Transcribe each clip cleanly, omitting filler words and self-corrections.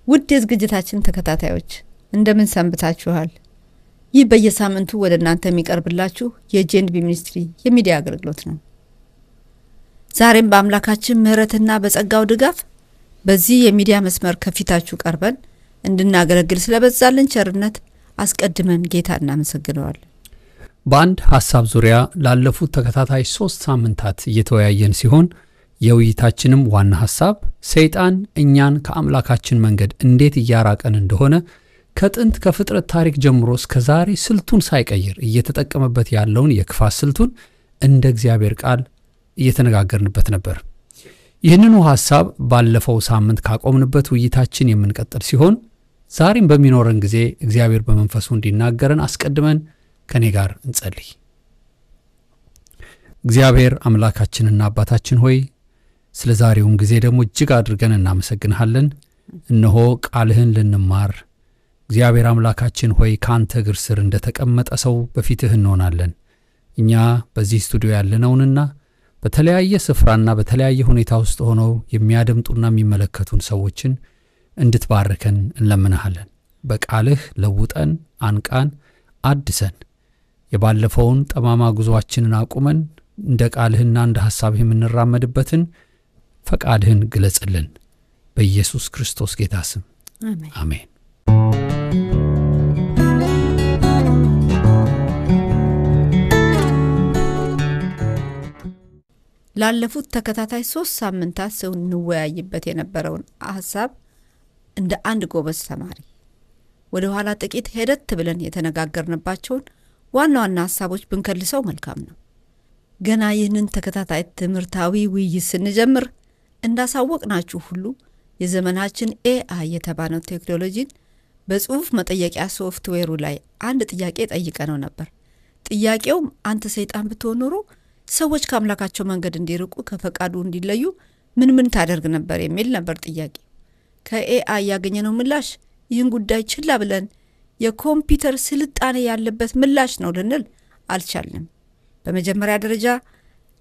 ውድ የዝግጅታችን ተከታታዮች እንደምን ሰንብታችኋል? ይህ በየሳምንቱ ወደ እናንተ የሚቀርብላችሁ የጄንቢ ሚኒስትሪ የሚዲያ አገልግሎት ነው። ዛሬም በአምላካችን ምህረትና በጸጋው ድጋፍ በዚህ የሚዲያ መስመር ከፊታችሁ ቀርበን እንድናገለግል ስለበዛልን ቸርነት አስቀድመን ጌታ እናመሰግነዋለን። በአንድ ሐሳብ ዙሪያ ላለፉት ተከታታይ 3 ሳምንታት እየተወያየን ሲሆን የውይይታችንም ዋና ሐሳብ ሰይጣን እኛን ከአምላካችን መንገድ እንዴት እያራቀን እንደሆነ ከጥንት ከፍጥረት ታሪክ ጀምሮ እስከ ዛሬ ስልቱን ሳይቀይር እየተጠቀመበት ያለውን የክፋት ስልቱን እንደ እግዚአብሔር ቃል እየተነጋገርንበት ነበር። ይህንኑ ሐሳብ ባለፈው ሳምንት ካቆምንበት ውይይታችን የምንቀጥል ሲሆን ዛሬም በሚኖረን ጊዜ እግዚአብሔር በመንፈሱ እንዲናገረን አስቀድመን ከኔ ጋር እንጸልይ። እግዚአብሔር አምላካችንና አባታችን ሆይ ስለ ዛሬውም ጊዜ ደግሞ እጅግ አድርገን እናመሰግንሃለን። እነሆ ቃልህን ልንማር እግዚአብሔር አምላካችን ሆይ ካንተ እግር ስር እንደተቀመጠ ሰው በፊትህ እንሆናለን። እኛ በዚህ ስቱዲዮ ያለነውንና በተለያየ ስፍራና በተለያየ ሁኔታ ውስጥ ሆነው የሚያደምጡና የሚመለከቱን ሰዎችን እንድትባርከን እንለምንሃለን። በቃልህ ለውጠን፣ አንቃን፣ አድሰን የባለፈውን ጠማማ ጉዞአችንን አቁመን እንደ ቃልህና እንደ ሐሳብህ የምንራመድበትን ፈቃድህን ግለጽልን። በኢየሱስ ክርስቶስ ጌታ ስም አሜን። ላለፉት ተከታታይ 3 ሳምንታት ስንወያይበት የነበረውን ሐሳብ እንደ አንድ ጎበዝ ተማሪ ወደ ኋላ ጥቂት ሄደት ብለን የተነጋገርንባቸውን ዋና ዋና ሐሳቦች ብንከልሰው መልካም ነው። ገና ይህንን ተከታታይ ትምህርታዊ ውይይት ስንጀምር እንዳሳወቅናችሁ ሁሉ የዘመናችን AI የተባለው ቴክኖሎጂን በጽሁፍ መጠየቂያ ሶፍትዌሩ ላይ አንድ ጥያቄ ጠይቀነው ነበር። ጥያቄውም አንተ ሰይጣን ብትሆን ኖሮ ሰዎች ከአምላካቸው መንገድ እንዲርቁ ከፈቃዱ እንዲለዩ ምን ታደርግ ነበር የሚል ነበር ጥያቄ። ከAI ያገኘነው ምላሽ ይህን ጉዳይ ችላ ብለን የኮምፒውተር ስልጣኔ ያለበት ምላሽ ነው ልንል አልቻልንም። በመጀመሪያ ደረጃ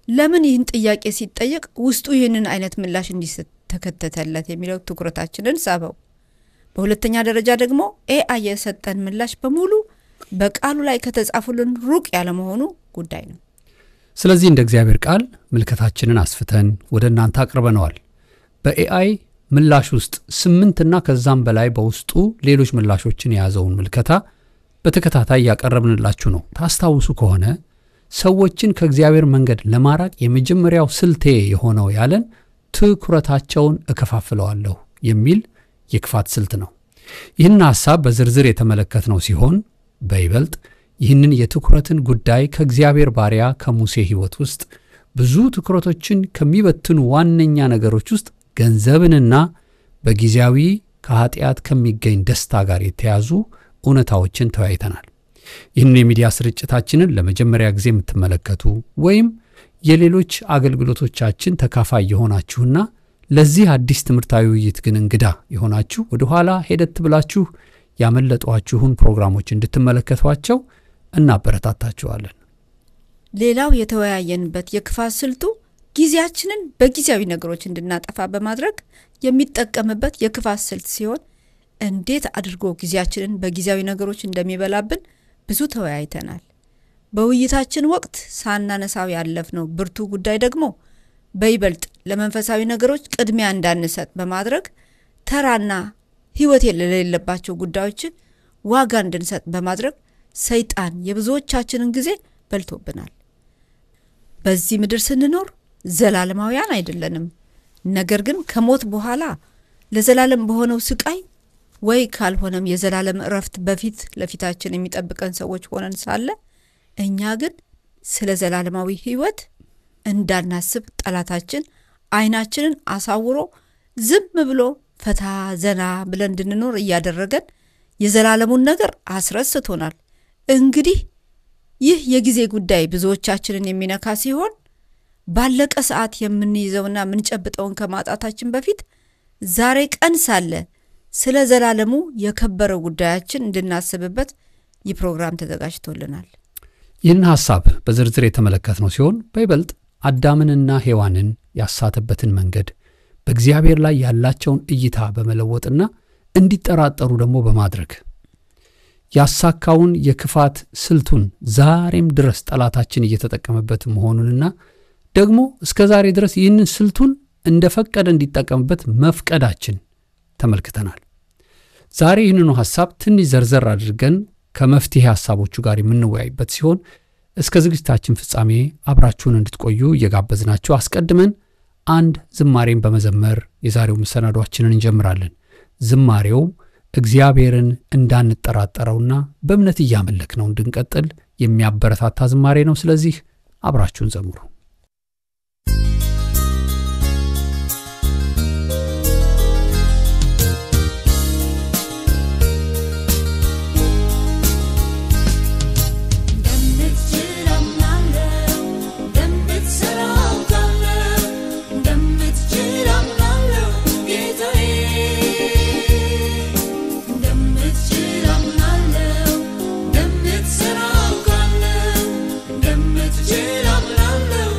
ለምን ይህን ጥያቄ ሲጠየቅ ውስጡ ይህንን አይነት ምላሽ እንዲተከተተለት የሚለው ትኩረታችንን ሳበው። በሁለተኛ ደረጃ ደግሞ AI የሰጠን ምላሽ በሙሉ በቃሉ ላይ ከተጻፉልን ሩቅ ያለ መሆኑ ጉዳይ ነው። ስለዚህ እንደ እግዚአብሔር ቃል ምልከታችንን አስፍተን ወደ እናንተ አቅርበነዋል። በAI ምላሽ ውስጥ 8 እና ከዛም በላይ በውስጡ ሌሎች ምላሾችን የያዘውን ምልከታ በተከታታይ ያቀረብንላችሁ ነው። ታስታውሱ ከሆነ ሰዎችን ከእግዚአብሔር መንገድ ለማራቅ የመጀመሪያው ስልቴ የሆነው ያለን ትኩረታቸውን እከፋፍለዋለሁ የሚል የክፋት ስልት ነው። ይህን ሐሳብ በዝርዝር የተመለከትነው ሲሆን በይበልጥ ይህንን የትኩረትን ጉዳይ ከእግዚአብሔር ባሪያ ከሙሴ ሕይወት ውስጥ ብዙ ትኩረቶችን ከሚበትኑ ዋነኛ ነገሮች ውስጥ ገንዘብንና በጊዜያዊ ከኃጢአት ከሚገኝ ደስታ ጋር የተያዙ እውነታዎችን ተወያይተናል። ይህንን የሚዲያ ስርጭታችንን ለመጀመሪያ ጊዜ የምትመለከቱ ወይም የሌሎች አገልግሎቶቻችን ተካፋይ የሆናችሁና ለዚህ አዲስ ትምህርታዊ ውይይት ግን እንግዳ የሆናችሁ ወደ ኋላ ሄደት ብላችሁ ያመለጧችሁን ፕሮግራሞች እንድትመለከቷቸው እናበረታታችኋለን። ሌላው የተወያየንበት የክፋት ስልቱ ጊዜያችንን በጊዜያዊ ነገሮች እንድናጠፋ በማድረግ የሚጠቀምበት የክፋት ስልት ሲሆን እንዴት አድርጎ ጊዜያችንን በጊዜያዊ ነገሮች እንደሚበላብን ብዙ ተወያይተናል። በውይይታችን ወቅት ሳናነሳው ያለፍነው ብርቱ ጉዳይ ደግሞ በይበልጥ ለመንፈሳዊ ነገሮች ቅድሚያ እንዳንሰጥ በማድረግ ተራና ሕይወት የሌለባቸው ጉዳዮች ዋጋ እንድንሰጥ በማድረግ ሰይጣን የብዙዎቻችንን ጊዜ በልቶብናል። በዚህ ምድር ስንኖር ዘላለማውያን አይደለንም። ነገር ግን ከሞት በኋላ ለዘላለም በሆነው ስቃይ ወይ ካልሆነም የዘላለም እረፍት በፊት ለፊታችን የሚጠብቀን ሰዎች ሆነን ሳለ እኛ ግን ስለ ዘላለማዊ ሕይወት እንዳናስብ ጠላታችን አይናችንን አሳውሮ ዝም ብሎ ፈታ ዘና ብለን እንድንኖር እያደረገን የዘላለሙን ነገር አስረስቶናል። እንግዲህ ይህ የጊዜ ጉዳይ ብዙዎቻችንን የሚነካ ሲሆን ባለቀ ሰዓት የምንይዘውና ምንጨብጠውን ከማጣታችን በፊት ዛሬ ቀን ሳለ ስለ ዘላለሙ የከበረው ጉዳያችን እንድናስብበት ይህ ፕሮግራም ተዘጋጅቶልናል። ይህን ሐሳብ በዝርዝር የተመለከትነው ሲሆን በይበልጥ አዳምንና ሔዋንን ያሳተበትን መንገድ በእግዚአብሔር ላይ ያላቸውን እይታ በመለወጥና እንዲጠራጠሩ ደግሞ በማድረግ ያሳካውን የክፋት ስልቱን ዛሬም ድረስ ጠላታችን እየተጠቀመበት መሆኑንና ደግሞ እስከ ዛሬ ድረስ ይህንን ስልቱን እንደፈቀደ እንዲጠቀምበት መፍቀዳችን ተመልክተናል። ዛሬ ይህንኑ ሐሳብ ትንሽ ዘርዘር አድርገን ከመፍትሄ ሐሳቦቹ ጋር የምንወያይበት ሲሆን እስከ ዝግጅታችን ፍጻሜ አብራችሁን እንድትቆዩ እየጋበዝናችሁ አስቀድመን አንድ ዝማሬን በመዘመር የዛሬው መሰናዷችንን እንጀምራለን። ዝማሬው እግዚአብሔርን እንዳንጠራጠረውና በእምነት እያመለክነው እንድንቀጥል የሚያበረታታ ዝማሬ ነው። ስለዚህ አብራችሁን ዘምሩ። I'm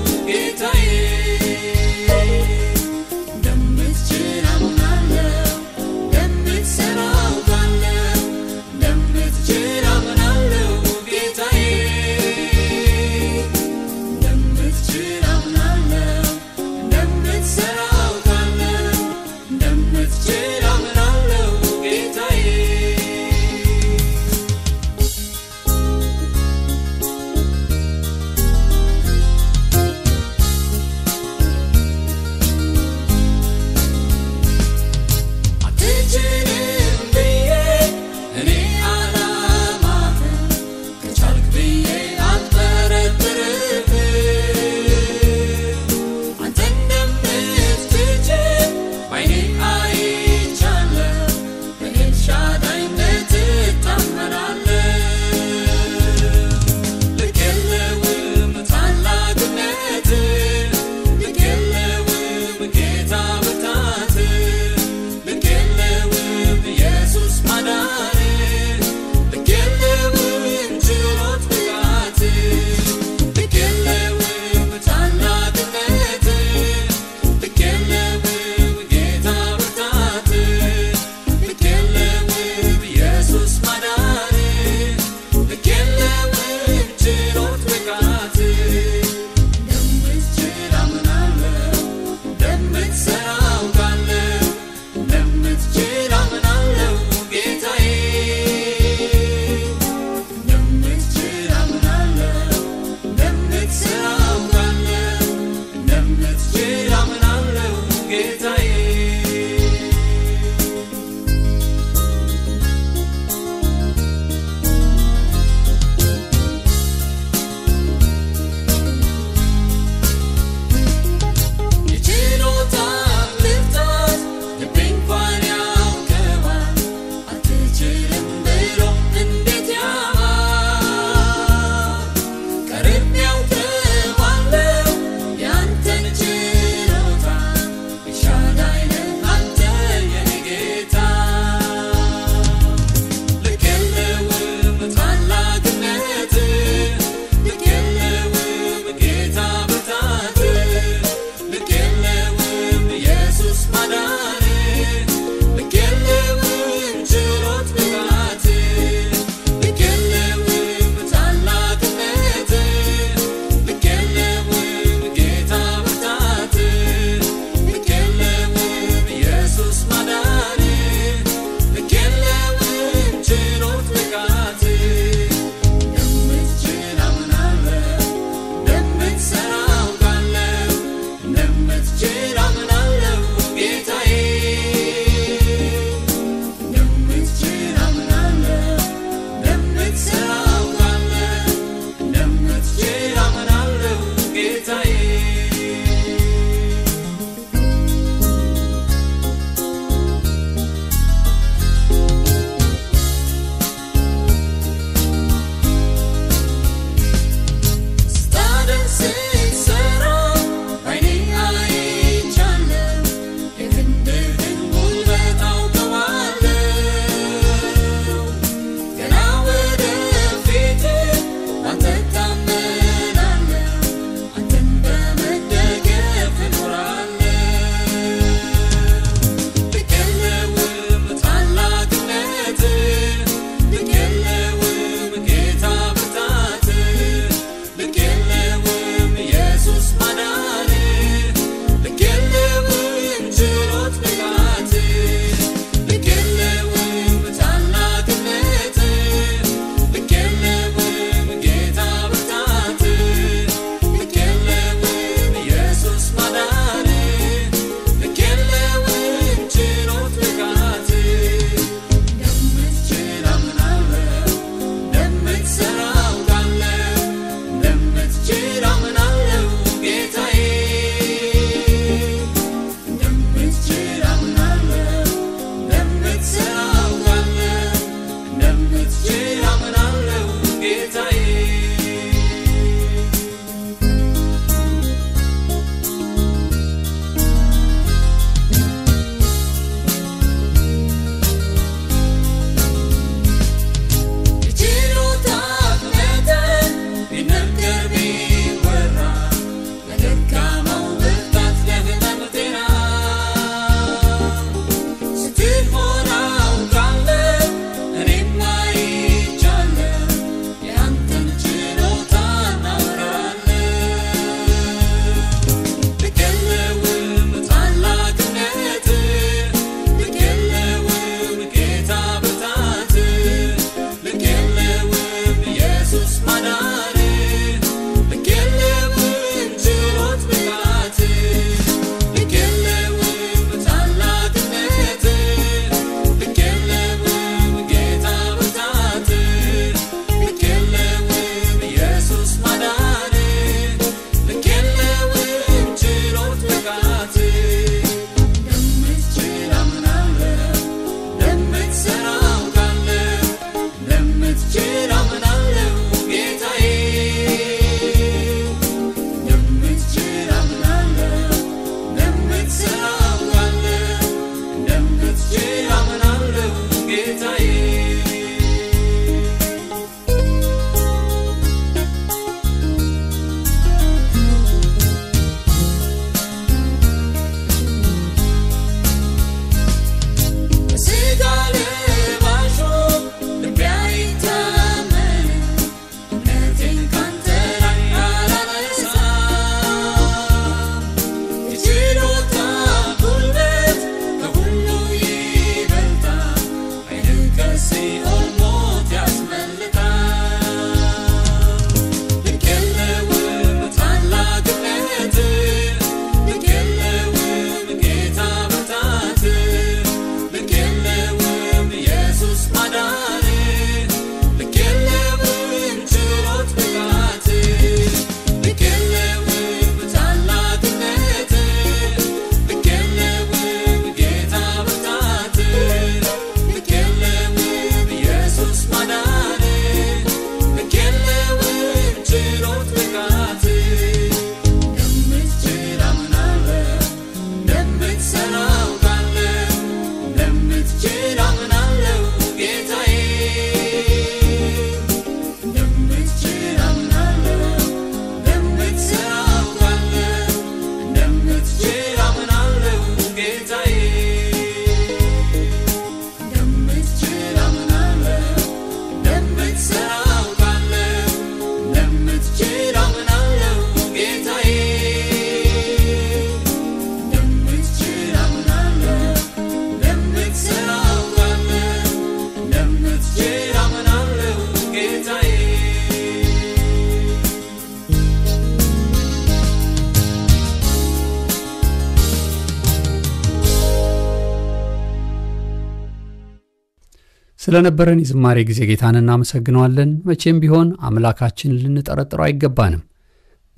ስለነበረን የዝማሬ ጊዜ ጌታን እናመሰግነዋለን። መቼም ቢሆን አምላካችንን ልንጠረጥረው አይገባንም።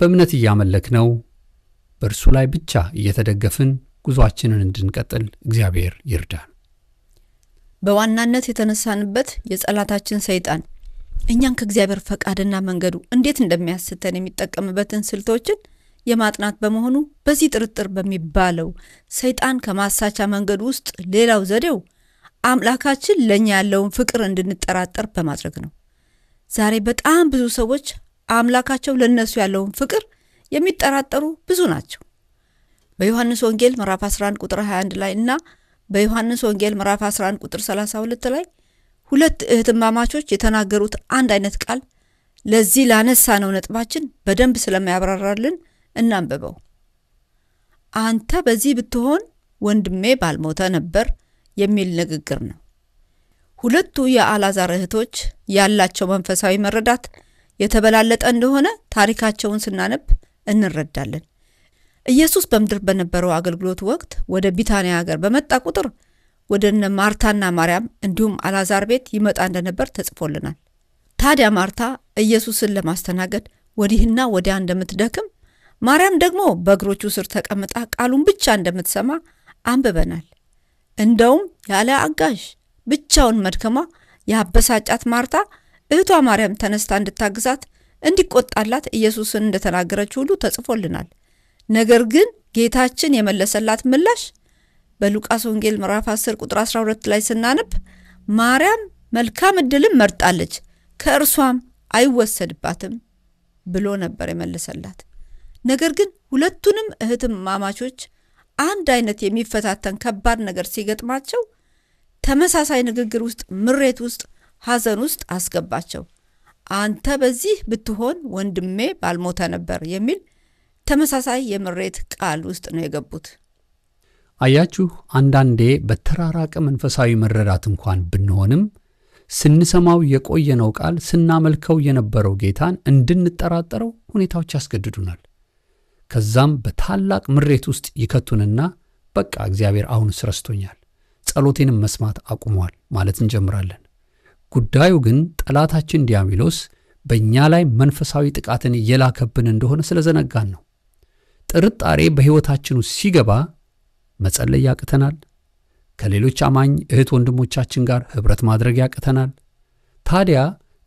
በእምነት እያመለክነው በእርሱ ላይ ብቻ እየተደገፍን ጉዟችንን እንድንቀጥል እግዚአብሔር ይርዳን። በዋናነት የተነሳንበት የጸላታችን ሰይጣን እኛን ከእግዚአብሔር ፈቃድና መንገዱ እንዴት እንደሚያስተን የሚጠቀምበትን ስልቶችን የማጥናት በመሆኑ በዚህ ጥርጥር በሚባለው ሰይጣን ከማሳቻ መንገድ ውስጥ ሌላው ዘዴው አምላካችን ለኛ ያለውን ፍቅር እንድንጠራጠር በማድረግ ነው። ዛሬ በጣም ብዙ ሰዎች አምላካቸው ለነሱ ያለውን ፍቅር የሚጠራጠሩ ብዙ ናቸው። በዮሐንስ ወንጌል ምዕራፍ 11 ቁጥር 21 ላይ እና በዮሐንስ ወንጌል ምዕራፍ 11 ቁጥር 32 ላይ ሁለት እህትማማቾች የተናገሩት አንድ አይነት ቃል ለዚህ ላነሳነው ነጥባችን በደንብ ስለማያብራራልን እናንብበው። አንተ በዚህ ብትሆን ወንድሜ ባልሞተ ነበር የሚል ንግግር ነው። ሁለቱ የአልዓዛር እህቶች ያላቸው መንፈሳዊ መረዳት የተበላለጠ እንደሆነ ታሪካቸውን ስናነብ እንረዳለን። ኢየሱስ በምድር በነበረው አገልግሎት ወቅት ወደ ቢታንያ ሀገር በመጣ ቁጥር ወደነ ማርታና ማርያም እንዲሁም አልዓዛር ቤት ይመጣ እንደነበር ተጽፎልናል። ታዲያ ማርታ ኢየሱስን ለማስተናገድ ወዲህና ወዲያ እንደምትደክም፣ ማርያም ደግሞ በእግሮቹ ስር ተቀምጣ ቃሉን ብቻ እንደምትሰማ አንብበናል። እንደውም ያለ አጋዥ ብቻውን መድከማ ያበሳጫት ማርታ እህቷ ማርያም ተነስታ እንድታግዛት እንዲቆጣላት ኢየሱስን እንደተናገረች ሁሉ ተጽፎልናል። ነገር ግን ጌታችን የመለሰላት ምላሽ በሉቃስ ወንጌል ምዕራፍ 10 ቁጥር 12 ላይ ስናነብ ማርያም መልካም ዕድልን መርጣለች ከእርሷም አይወሰድባትም ብሎ ነበር የመለሰላት። ነገር ግን ሁለቱንም እህትማማቾች አንድ አይነት የሚፈታተን ከባድ ነገር ሲገጥማቸው ተመሳሳይ ንግግር ውስጥ፣ ምሬት ውስጥ፣ ሐዘን ውስጥ አስገባቸው። አንተ በዚህ ብትሆን ወንድሜ ባልሞተ ነበር የሚል ተመሳሳይ የምሬት ቃል ውስጥ ነው የገቡት። አያችሁ፣ አንዳንዴ በተራራቀ መንፈሳዊ መረዳት እንኳን ብንሆንም ስንሰማው የቆየነው ቃል ስናመልከው የነበረው ጌታን እንድንጠራጠረው ሁኔታዎች ያስገድዱናል። ከዛም በታላቅ ምሬት ውስጥ ይከቱንና በቃ እግዚአብሔር አሁንስ ረስቶኛል፣ ጸሎቴንም መስማት አቁሟል ማለት እንጀምራለን። ጉዳዩ ግን ጠላታችን ዲያብሎስ በእኛ ላይ መንፈሳዊ ጥቃትን እየላከብን እንደሆነ ስለዘነጋን ነው። ጥርጣሬ በሕይወታችን ውስጥ ሲገባ መጸለይ ያቅተናል። ከሌሎች አማኝ እህት ወንድሞቻችን ጋር ኅብረት ማድረግ ያቅተናል። ታዲያ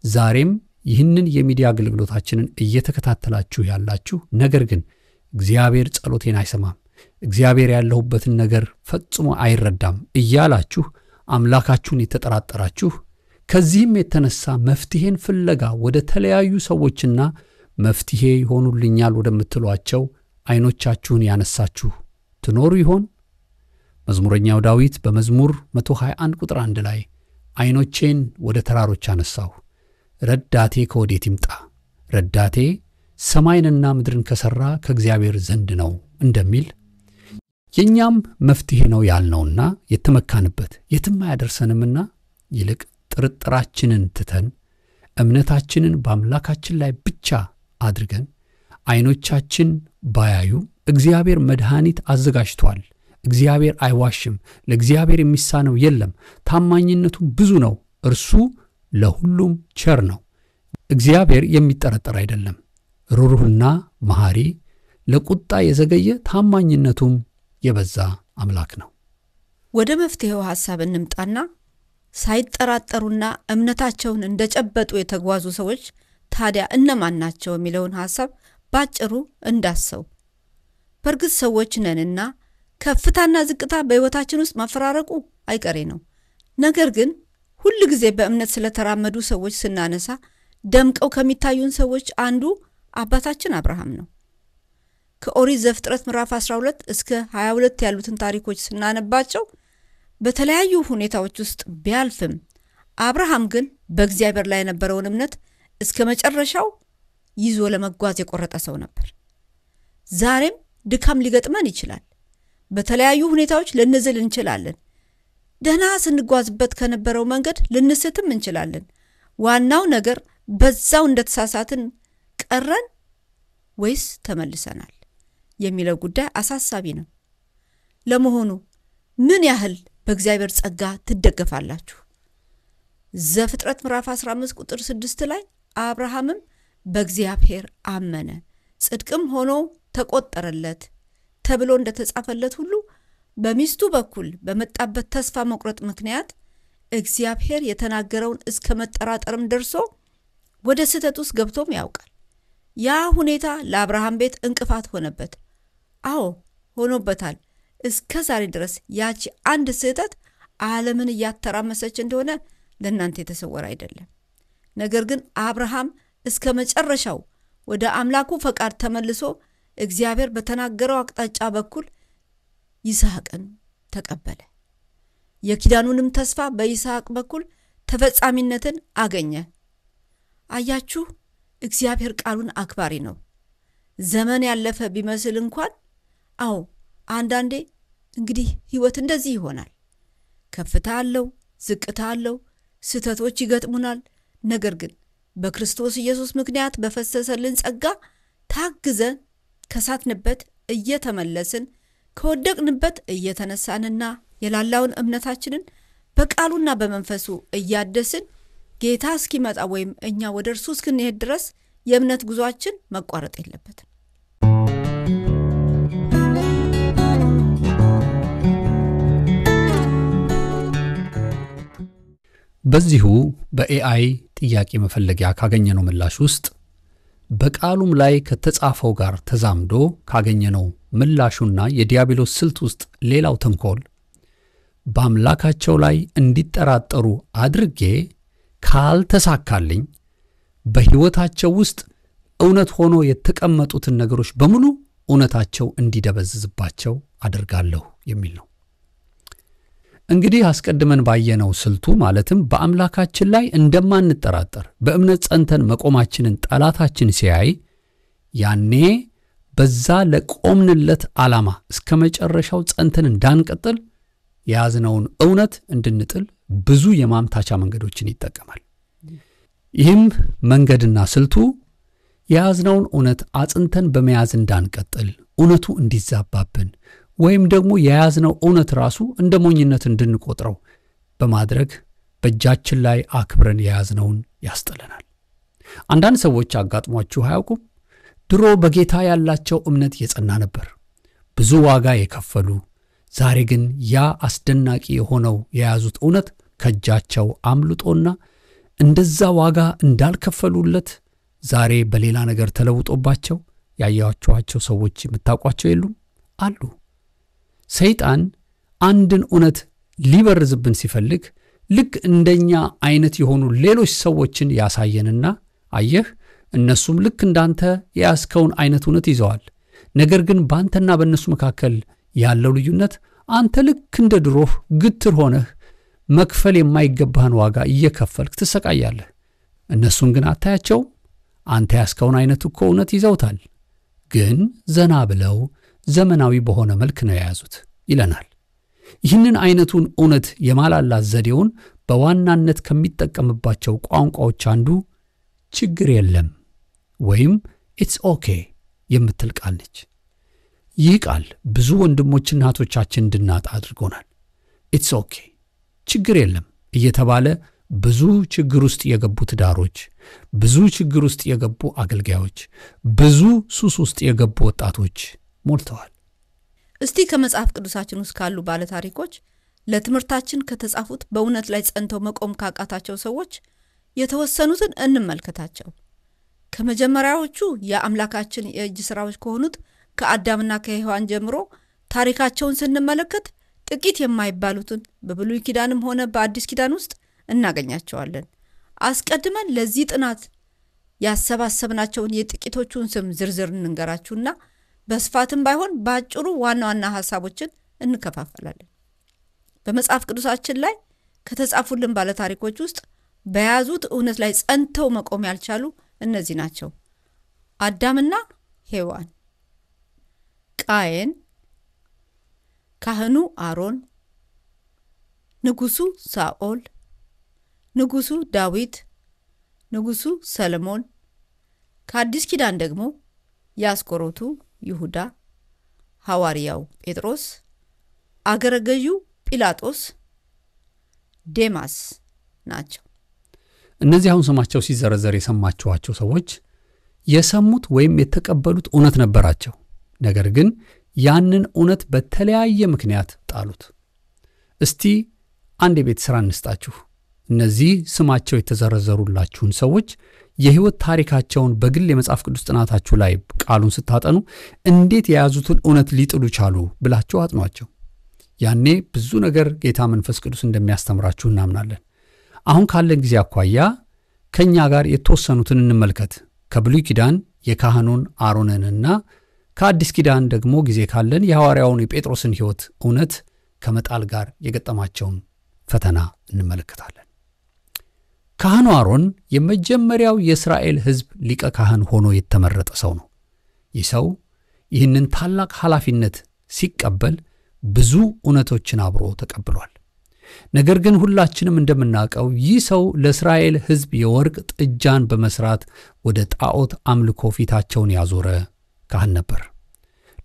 ዛሬም ይህንን የሚዲያ አገልግሎታችንን እየተከታተላችሁ ያላችሁ ነገር ግን እግዚአብሔር ጸሎቴን አይሰማም፣ እግዚአብሔር ያለሁበትን ነገር ፈጽሞ አይረዳም እያላችሁ አምላካችሁን የተጠራጠራችሁ፣ ከዚህም የተነሳ መፍትሄን ፍለጋ ወደ ተለያዩ ሰዎችና መፍትሄ ይሆኑልኛል ወደምትሏቸው አይኖቻችሁን ያነሳችሁ ትኖሩ ይሆን? መዝሙረኛው ዳዊት በመዝሙር 121 ቁጥር 1 ላይ አይኖቼን ወደ ተራሮች አነሳሁ፣ ረዳቴ ከወዴት ይምጣ? ረዳቴ ሰማይንና ምድርን ከሠራ ከእግዚአብሔር ዘንድ ነው እንደሚል የኛም መፍትሄ ነው ያልነውና የተመካንበት የትም አያደርሰንምና ይልቅ ጥርጥራችንን ትተን እምነታችንን በአምላካችን ላይ ብቻ አድርገን አይኖቻችን ባያዩ እግዚአብሔር መድኃኒት አዘጋጅቷል። እግዚአብሔር አይዋሽም፣ ለእግዚአብሔር የሚሳነው የለም፣ ታማኝነቱም ብዙ ነው፣ እርሱ ለሁሉም ቸር ነው። እግዚአብሔር የሚጠረጠር አይደለም፣ ሩሩህና መሐሪ፣ ለቁጣ የዘገየ ታማኝነቱም የበዛ አምላክ ነው። ወደ መፍትሄው ሐሳብ እንምጣና ሳይጠራጠሩና እምነታቸውን እንደጨበጡ የተጓዙ ሰዎች ታዲያ እነማን ናቸው የሚለውን ሐሳብ ባጭሩ እንዳሰው። በርግጥ ሰዎች ነንና ከፍታና ዝቅታ በሕይወታችን ውስጥ መፈራረቁ አይቀሬ ነው። ነገር ግን ሁሉ ጊዜ በእምነት ስለተራመዱ ሰዎች ስናነሳ ደምቀው ከሚታዩን ሰዎች አንዱ አባታችን አብርሃም ነው። ከኦሪት ዘፍጥረት ምዕራፍ 12 እስከ 22 ያሉትን ታሪኮች ስናነባቸው በተለያዩ ሁኔታዎች ውስጥ ቢያልፍም አብርሃም ግን በእግዚአብሔር ላይ የነበረውን እምነት እስከ መጨረሻው ይዞ ለመጓዝ የቆረጠ ሰው ነበር። ዛሬም ድካም ሊገጥመን ይችላል። በተለያዩ ሁኔታዎች ልንዝል እንችላለን። ደህና ስንጓዝበት ከነበረው መንገድ ልንስትም እንችላለን። ዋናው ነገር በዛው እንደተሳሳትን ቀረን ወይስ ተመልሰናል የሚለው ጉዳይ አሳሳቢ ነው። ለመሆኑ ምን ያህል በእግዚአብሔር ጸጋ ትደገፋላችሁ? ዘፍጥረት ምዕራፍ 15 ቁጥር 6 ላይ አብርሃምም በእግዚአብሔር አመነ ጽድቅም ሆኖ ተቆጠረለት ተብሎ እንደተጻፈለት ሁሉ በሚስቱ በኩል በመጣበት ተስፋ መቁረጥ ምክንያት እግዚአብሔር የተናገረውን እስከ መጠራጠርም ደርሶ ወደ ስህተት ውስጥ ገብቶም ያውቃል። ያ ሁኔታ ለአብርሃም ቤት እንቅፋት ሆነበት። አዎ ሆኖበታል። እስከ ዛሬ ድረስ ያቺ አንድ ስህተት ዓለምን እያተራመሰች እንደሆነ ለእናንተ የተሰወረ አይደለም። ነገር ግን አብርሃም እስከ መጨረሻው ወደ አምላኩ ፈቃድ ተመልሶ እግዚአብሔር በተናገረው አቅጣጫ በኩል ይስሐቅን ተቀበለ። የኪዳኑንም ተስፋ በይስሐቅ በኩል ተፈጻሚነትን አገኘ። አያችሁ፣ እግዚአብሔር ቃሉን አክባሪ ነው። ዘመን ያለፈ ቢመስል እንኳን አዎ አንዳንዴ እንግዲህ ህይወት እንደዚህ ይሆናል። ከፍታ አለው፣ ዝቅታ አለው፣ ስህተቶች ይገጥሙናል። ነገር ግን በክርስቶስ ኢየሱስ ምክንያት በፈሰሰልን ጸጋ ታግዘን ከሳትንበት እየተመለስን ከወደቅንበት እየተነሳንና የላላውን እምነታችንን በቃሉና በመንፈሱ እያደስን ጌታ እስኪመጣ ወይም እኛ ወደ እርሱ እስክንሄድ ድረስ የእምነት ጉዟችን መቋረጥ የለበትም። በዚሁ በኤአይ ጥያቄ መፈለጊያ ካገኘነው ምላሽ ውስጥ በቃሉም ላይ ከተጻፈው ጋር ተዛምዶ ካገኘነው ምላሹና የዲያብሎስ ስልት ውስጥ ሌላው ተንኮል በአምላካቸው ላይ እንዲጠራጠሩ አድርጌ ካልተሳካልኝ በሕይወታቸው ውስጥ እውነት ሆኖ የተቀመጡትን ነገሮች በሙሉ እውነታቸው እንዲደበዝዝባቸው አድርጋለሁ የሚል ነው። እንግዲህ አስቀድመን ባየነው ስልቱ ማለትም በአምላካችን ላይ እንደማንጠራጠር በእምነት ጸንተን መቆማችንን ጠላታችን ሲያይ ያኔ በዛ ለቆምንለት ዓላማ እስከ መጨረሻው ጸንተን እንዳንቀጥል የያዝነውን እውነት እንድንጥል ብዙ የማምታቻ መንገዶችን ይጠቀማል። ይህም መንገድና ስልቱ የያዝነውን እውነት አጽንተን በመያዝ እንዳንቀጥል እውነቱ እንዲዛባብን ወይም ደግሞ የያዝነው እውነት ራሱ እንደ ሞኝነት እንድንቆጥረው በማድረግ በእጃችን ላይ አክብረን የያዝነውን ያስጥለናል። አንዳንድ ሰዎች አጋጥሟችሁ አያውቁም? ድሮ በጌታ ያላቸው እምነት የጸና ነበር፣ ብዙ ዋጋ የከፈሉ፣ ዛሬ ግን ያ አስደናቂ የሆነው የያዙት እውነት ከእጃቸው አምልጦና እንደዛ ዋጋ እንዳልከፈሉለት ዛሬ በሌላ ነገር ተለውጦባቸው ያያችኋቸው ሰዎች የምታውቋቸው የሉም? አሉ። ሰይጣን አንድን እውነት ሊበርዝብን ሲፈልግ ልክ እንደኛ አይነት የሆኑ ሌሎች ሰዎችን ያሳየንና አየህ እነሱም ልክ እንዳንተ የያዝከውን አይነት እውነት ይዘዋል፣ ነገር ግን ባንተና በእነሱ መካከል ያለው ልዩነት አንተ ልክ እንደ ድሮህ ግትር ሆነህ መክፈል የማይገባህን ዋጋ እየከፈልክ ትሰቃያለህ፣ እነሱን ግን አታያቸው፣ አንተ ያዝከውን አይነት እኮ እውነት ይዘውታል፣ ግን ዘና ብለው ዘመናዊ በሆነ መልክ ነው የያዙት ይለናል። ይህንን አይነቱን እውነት የማላላት ዘዴውን በዋናነት ከሚጠቀምባቸው ቋንቋዎች አንዱ ችግር የለም ወይም ኢትስ ኦኬ የምትል ቃል ነች። ይህ ቃል ብዙ ወንድሞችና እህቶቻችን እንድናጣ አድርጎናል። ኢትስ ኦኬ ችግር የለም እየተባለ ብዙ ችግር ውስጥ የገቡ ትዳሮች፣ ብዙ ችግር ውስጥ የገቡ አገልጋዮች፣ ብዙ ሱስ ውስጥ የገቡ ወጣቶች ሞልተዋል። እስቲ ከመጽሐፍ ቅዱሳችን ውስጥ ካሉ ባለ ታሪኮች ለትምህርታችን ከተጻፉት በእውነት ላይ ጸንተው መቆም ካቃታቸው ሰዎች የተወሰኑትን እንመልከታቸው። ከመጀመሪያዎቹ የአምላካችን የእጅ ሥራዎች ከሆኑት ከአዳምና ከሔዋን ጀምሮ ታሪካቸውን ስንመለከት ጥቂት የማይባሉትን በብሉይ ኪዳንም ሆነ በአዲስ ኪዳን ውስጥ እናገኛቸዋለን። አስቀድመን ለዚህ ጥናት ያሰባሰብናቸውን የጥቂቶቹን ስም ዝርዝር እንንገራችሁና በስፋትም ባይሆን ባጭሩ ዋና ዋና ሐሳቦችን እንከፋፈላለን። በመጽሐፍ ቅዱሳችን ላይ ከተጻፉልን ባለ ታሪኮች ውስጥ በያዙት እውነት ላይ ጸንተው መቆም ያልቻሉ እነዚህ ናቸው: አዳምና ሔዋን፣ ቃየን፣ ካህኑ አሮን፣ ንጉሱ ሳኦል፣ ንጉሱ ዳዊት፣ ንጉሱ ሰለሞን፣ ከአዲስ ኪዳን ደግሞ ያስቆሮቱ ይሁዳ፣ ሐዋርያው ጴጥሮስ፣ አገረ ገዢው ጲላጦስ፣ ዴማስ ናቸው። እነዚህ አሁን ስማቸው ሲዘረዘር የሰማችኋቸው ሰዎች የሰሙት ወይም የተቀበሉት እውነት ነበራቸው። ነገር ግን ያንን እውነት በተለያየ ምክንያት ጣሉት። እስቲ አንድ የቤት ሥራ እንስጣችሁ። እነዚህ ስማቸው የተዘረዘሩላችሁን ሰዎች የሕይወት ታሪካቸውን በግል የመጽሐፍ ቅዱስ ጥናታችሁ ላይ ቃሉን ስታጠኑ እንዴት የያዙትን እውነት ሊጥሉ ቻሉ ብላችሁ አጥኗቸው። ያኔ ብዙ ነገር ጌታ መንፈስ ቅዱስ እንደሚያስተምራችሁ እናምናለን። አሁን ካለን ጊዜ አኳያ ከኛ ጋር የተወሰኑትን እንመልከት። ከብሉይ ኪዳን የካህኑን አሮንንና ከአዲስ ኪዳን ደግሞ ጊዜ ካለን የሐዋርያውን የጴጥሮስን ሕይወት እውነት ከመጣል ጋር የገጠማቸውን ፈተና እንመለከታለን። ካህኑ አሮን የመጀመሪያው የእስራኤል ሕዝብ ሊቀ ካህን ሆኖ የተመረጠ ሰው ነው። ይህ ሰው ይህንን ታላቅ ኃላፊነት ሲቀበል ብዙ እውነቶችን አብሮ ተቀብሏል። ነገር ግን ሁላችንም እንደምናውቀው ይህ ሰው ለእስራኤል ሕዝብ የወርቅ ጥጃን በመስራት ወደ ጣዖት አምልኮ ፊታቸውን ያዞረ ካህን ነበር።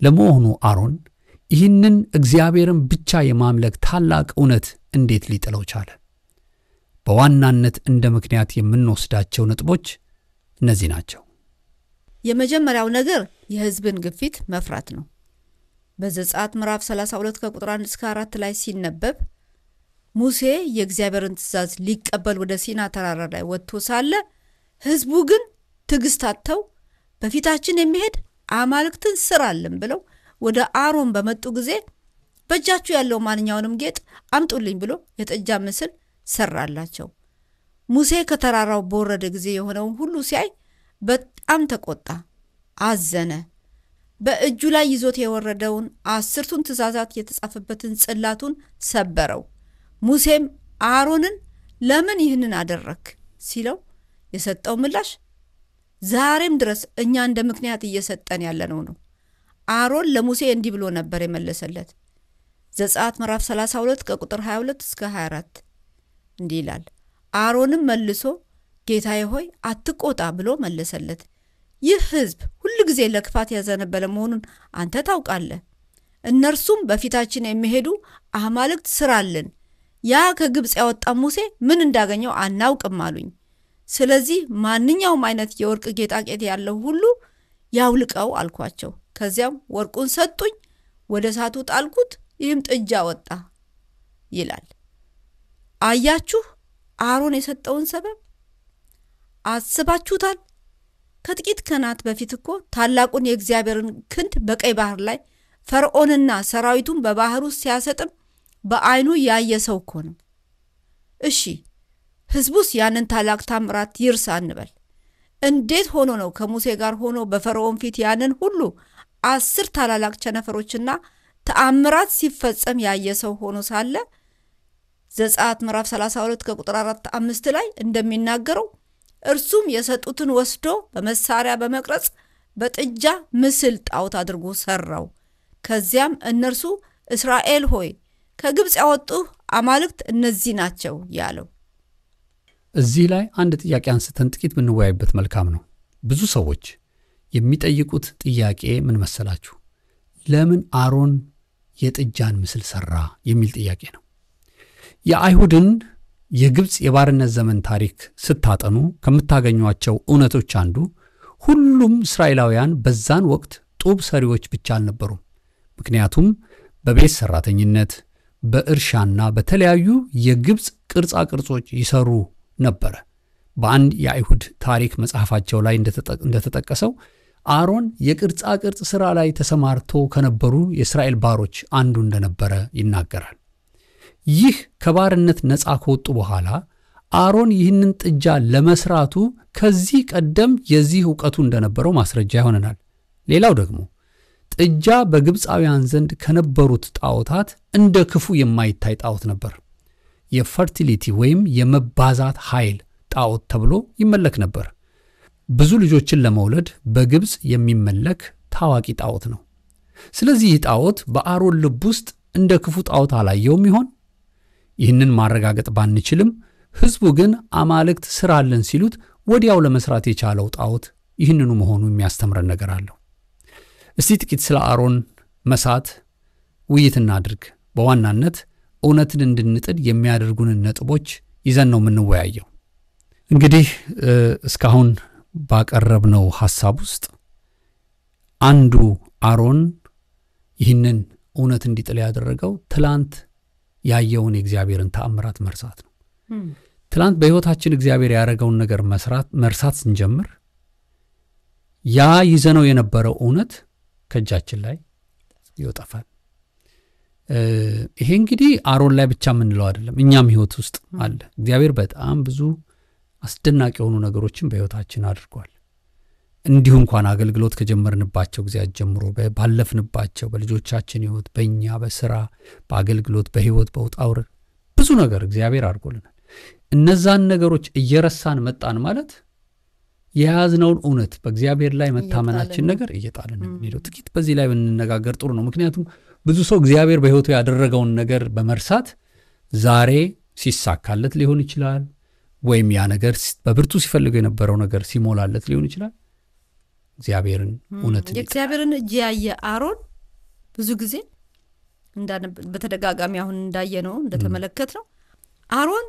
ለመሆኑ አሮን ይህንን እግዚአብሔርን ብቻ የማምለክ ታላቅ እውነት እንዴት ሊጥለው ቻለ? በዋናነት እንደ ምክንያት የምንወስዳቸው ነጥቦች እነዚህ ናቸው። የመጀመሪያው ነገር የሕዝብን ግፊት መፍራት ነው። በዘጸአት ምዕራፍ 32 ከቁጥር 1 እስከ 4 ላይ ሲነበብ ሙሴ የእግዚአብሔርን ትእዛዝ ሊቀበል ወደ ሲና ተራራ ላይ ወጥቶ ሳለ ሕዝቡ ግን ትዕግስት አጥተው በፊታችን የሚሄድ አማልክትን ስራልን ብለው ወደ አሮን በመጡ ጊዜ በእጃችሁ ያለው ማንኛውንም ጌጥ አምጡልኝ ብሎ የጥጃ ምስል ሰራላቸው። ሙሴ ከተራራው በወረደ ጊዜ የሆነውን ሁሉ ሲያይ በጣም ተቆጣ፣ አዘነ። በእጁ ላይ ይዞት የወረደውን 10ቱን ትእዛዛት የተጻፈበትን ጽላቱን ሰበረው። ሙሴም አሮንን ለምን ይህንን አደረክ ሲለው የሰጠው ምላሽ ዛሬም ድረስ እኛ እንደ ምክንያት እየሰጠን ያለነው ነው። አሮን ለሙሴ እንዲህ ብሎ ነበር የመለሰለት። ዘጸአት ምዕራፍ 32 ከቁጥር 22 እስከ 24 እንዲህ ይላል። አሮንም መልሶ ጌታዬ ሆይ አትቆጣ ብሎ መለሰለት። ይህ ሕዝብ ሁሉ ጊዜ ለክፋት ያዘነበለ መሆኑን አንተ ታውቃለህ። እነርሱም በፊታችን የሚሄዱ አማልክት ስራልን፣ ያ ከግብጽ ያወጣ ሙሴ ምን እንዳገኘው አናውቅም አሉኝ። ስለዚህ ማንኛውም አይነት የወርቅ ጌጣጌጥ ያለው ሁሉ ያውልቀው አልኳቸው። ከዚያም ወርቁን ሰጡኝ፣ ወደ እሳቱ ጣልኩት፣ ይህም ጥጃ ወጣ ይላል። አያችሁ አሮን የሰጠውን ሰበብ አስባችሁታል? ከጥቂት ቀናት በፊት እኮ ታላቁን የእግዚአብሔርን ክንድ በቀይ ባህር ላይ ፈርዖንና ሰራዊቱን በባህር ውስጥ ሲያሰጥም በአይኑ ያየ ሰው እኮ ነው። እሺ ሕዝቡስ ያንን ታላቅ ታምራት ይርሳ እንበል። እንዴት ሆኖ ነው ከሙሴ ጋር ሆኖ በፈርዖን ፊት ያንን ሁሉ 10 ታላላቅ ቸነፈሮችና ተአምራት ሲፈጸም ያየ ሰው ሆኖ ሳለ ዘጸአት ምዕራፍ 32 ከቁጥር 4-5 ላይ እንደሚናገረው እርሱም የሰጡትን ወስዶ በመሳሪያ በመቅረጽ በጥጃ ምስል ጣዖት አድርጎ ሰራው። ከዚያም እነርሱ እስራኤል ሆይ ከግብጽ ያወጡ አማልክት እነዚህ ናቸው ያለው። እዚህ ላይ አንድ ጥያቄ አንስተን ጥቂት ብንወያይበት መልካም ነው። ብዙ ሰዎች የሚጠይቁት ጥያቄ ምን መሰላችሁ? ለምን አሮን የጥጃን ምስል ሰራ የሚል ጥያቄ ነው። የአይሁድን የግብጽ የባርነት ዘመን ታሪክ ስታጠኑ ከምታገኟቸው እውነቶች አንዱ ሁሉም እስራኤላውያን በዛን ወቅት ጡብ ሰሪዎች ብቻ አልነበሩም። ምክንያቱም በቤት ሰራተኝነት፣ በእርሻና በተለያዩ የግብጽ ቅርጻ ቅርጾች ይሰሩ ነበረ። በአንድ የአይሁድ ታሪክ መጽሐፋቸው ላይ እንደተጠቀሰው አሮን የቅርጻ ቅርጽ ሥራ ላይ ተሰማርቶ ከነበሩ የእስራኤል ባሮች አንዱ እንደነበረ ይናገራል። ይህ ከባርነት ነፃ ከወጡ በኋላ አሮን ይህንን ጥጃ ለመስራቱ ከዚህ ቀደም የዚህ ዕውቀቱ እንደነበረው ማስረጃ ይሆነናል። ሌላው ደግሞ ጥጃ በግብፃውያን ዘንድ ከነበሩት ጣዖታት እንደ ክፉ የማይታይ ጣዖት ነበር። የፈርቲሊቲ ወይም የመባዛት ኃይል ጣዖት ተብሎ ይመለክ ነበር። ብዙ ልጆችን ለመውለድ በግብፅ የሚመለክ ታዋቂ ጣዖት ነው። ስለዚህ ይህ ጣዖት በአሮን ልብ ውስጥ እንደ ክፉ ጣዖት አላየውም ይሆን? ይህንን ማረጋገጥ ባንችልም ሕዝቡ ግን አማልክት ስራልን ሲሉት ወዲያው ለመስራት የቻለው ጣዖት ይህንኑ መሆኑ የሚያስተምረን ነገር አለው። እስቲ ጥቂት ስለ አሮን መሳት ውይይት እናድርግ። በዋናነት እውነትን እንድንጥድ የሚያደርጉንን ነጥቦች ይዘን ነው የምንወያየው። እንግዲህ እስካሁን ባቀረብነው ሐሳብ ውስጥ አንዱ አሮን ይህንን እውነት እንዲጥል ያደረገው ትላንት ያየውን የእግዚአብሔርን ተአምራት መርሳት ነው። ትላንት በሕይወታችን እግዚአብሔር ያደረገውን ነገር መርሳት ስንጀምር ያ ይዘነው የነበረው እውነት ከእጃችን ላይ ይወጣፋል። ይሄ እንግዲህ አሮን ላይ ብቻ የምንለው አይደለም፣ እኛም ሕይወት ውስጥ አለ። እግዚአብሔር በጣም ብዙ አስደናቂ የሆኑ ነገሮችን በሕይወታችን አድርጓል። እንዲሁ እንኳን አገልግሎት ከጀመርንባቸው ጊዜያት ጀምሮ ባለፍንባቸው በልጆቻችን ሕይወት፣ በእኛ በስራ በአገልግሎት በሕይወት በውጣ ውረድ ብዙ ነገር እግዚአብሔር አድርጎልናል። እነዛን ነገሮች እየረሳን መጣን ማለት የያዝነውን እውነት በእግዚአብሔር ላይ መታመናችን ነገር እየጣልን ነው የሚሄደው። ጥቂት በዚህ ላይ ብንነጋገር ጥሩ ነው። ምክንያቱም ብዙ ሰው እግዚአብሔር በሕይወቱ ያደረገውን ነገር በመርሳት ዛሬ ሲሳካለት ሊሆን ይችላል፣ ወይም ያ ነገር በብርቱ ሲፈልገው የነበረው ነገር ሲሞላለት ሊሆን ይችላል። እግዚአብሔርን እውነት የእግዚአብሔርን እጅ ያየ አሮን ብዙ ጊዜ በተደጋጋሚ አሁን እንዳየነው እንደተመለከትነው አሮን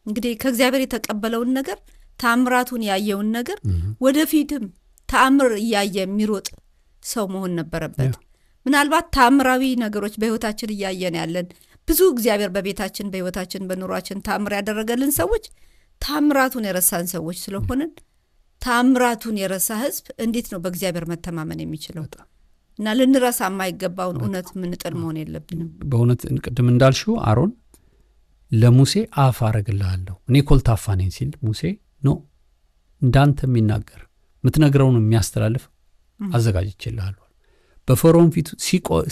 እንግዲህ ከእግዚአብሔር የተቀበለውን ነገር ታምራቱን ያየውን ነገር ወደፊትም ታምር ያየ የሚሮጥ ሰው መሆን ነበረበት። ምናልባት ታምራዊ ነገሮች በሕይወታችን ያየን ያለን ብዙ እግዚአብሔር በቤታችን በሕይወታችን በኑሯችን ታምር ያደረገልን ሰዎች ታምራቱን የረሳን ሰዎች ስለሆነን ታምራቱን የረሳ ሕዝብ እንዴት ነው በእግዚአብሔር መተማመን የሚችለው? እና ልንረሳ የማይገባውን እውነት ምንጥል መሆን የለብንም። በእውነት ቅድም እንዳልሽው አሮን ለሙሴ አፍ አረግልሃለሁ እኔ ኮልታፋ ነኝ ሲል ሙሴ ኖ እንዳንተ የሚናገር የምትነግረውን የሚያስተላልፍ አዘጋጅቼልሃለሁ። በፈርዖን ፊት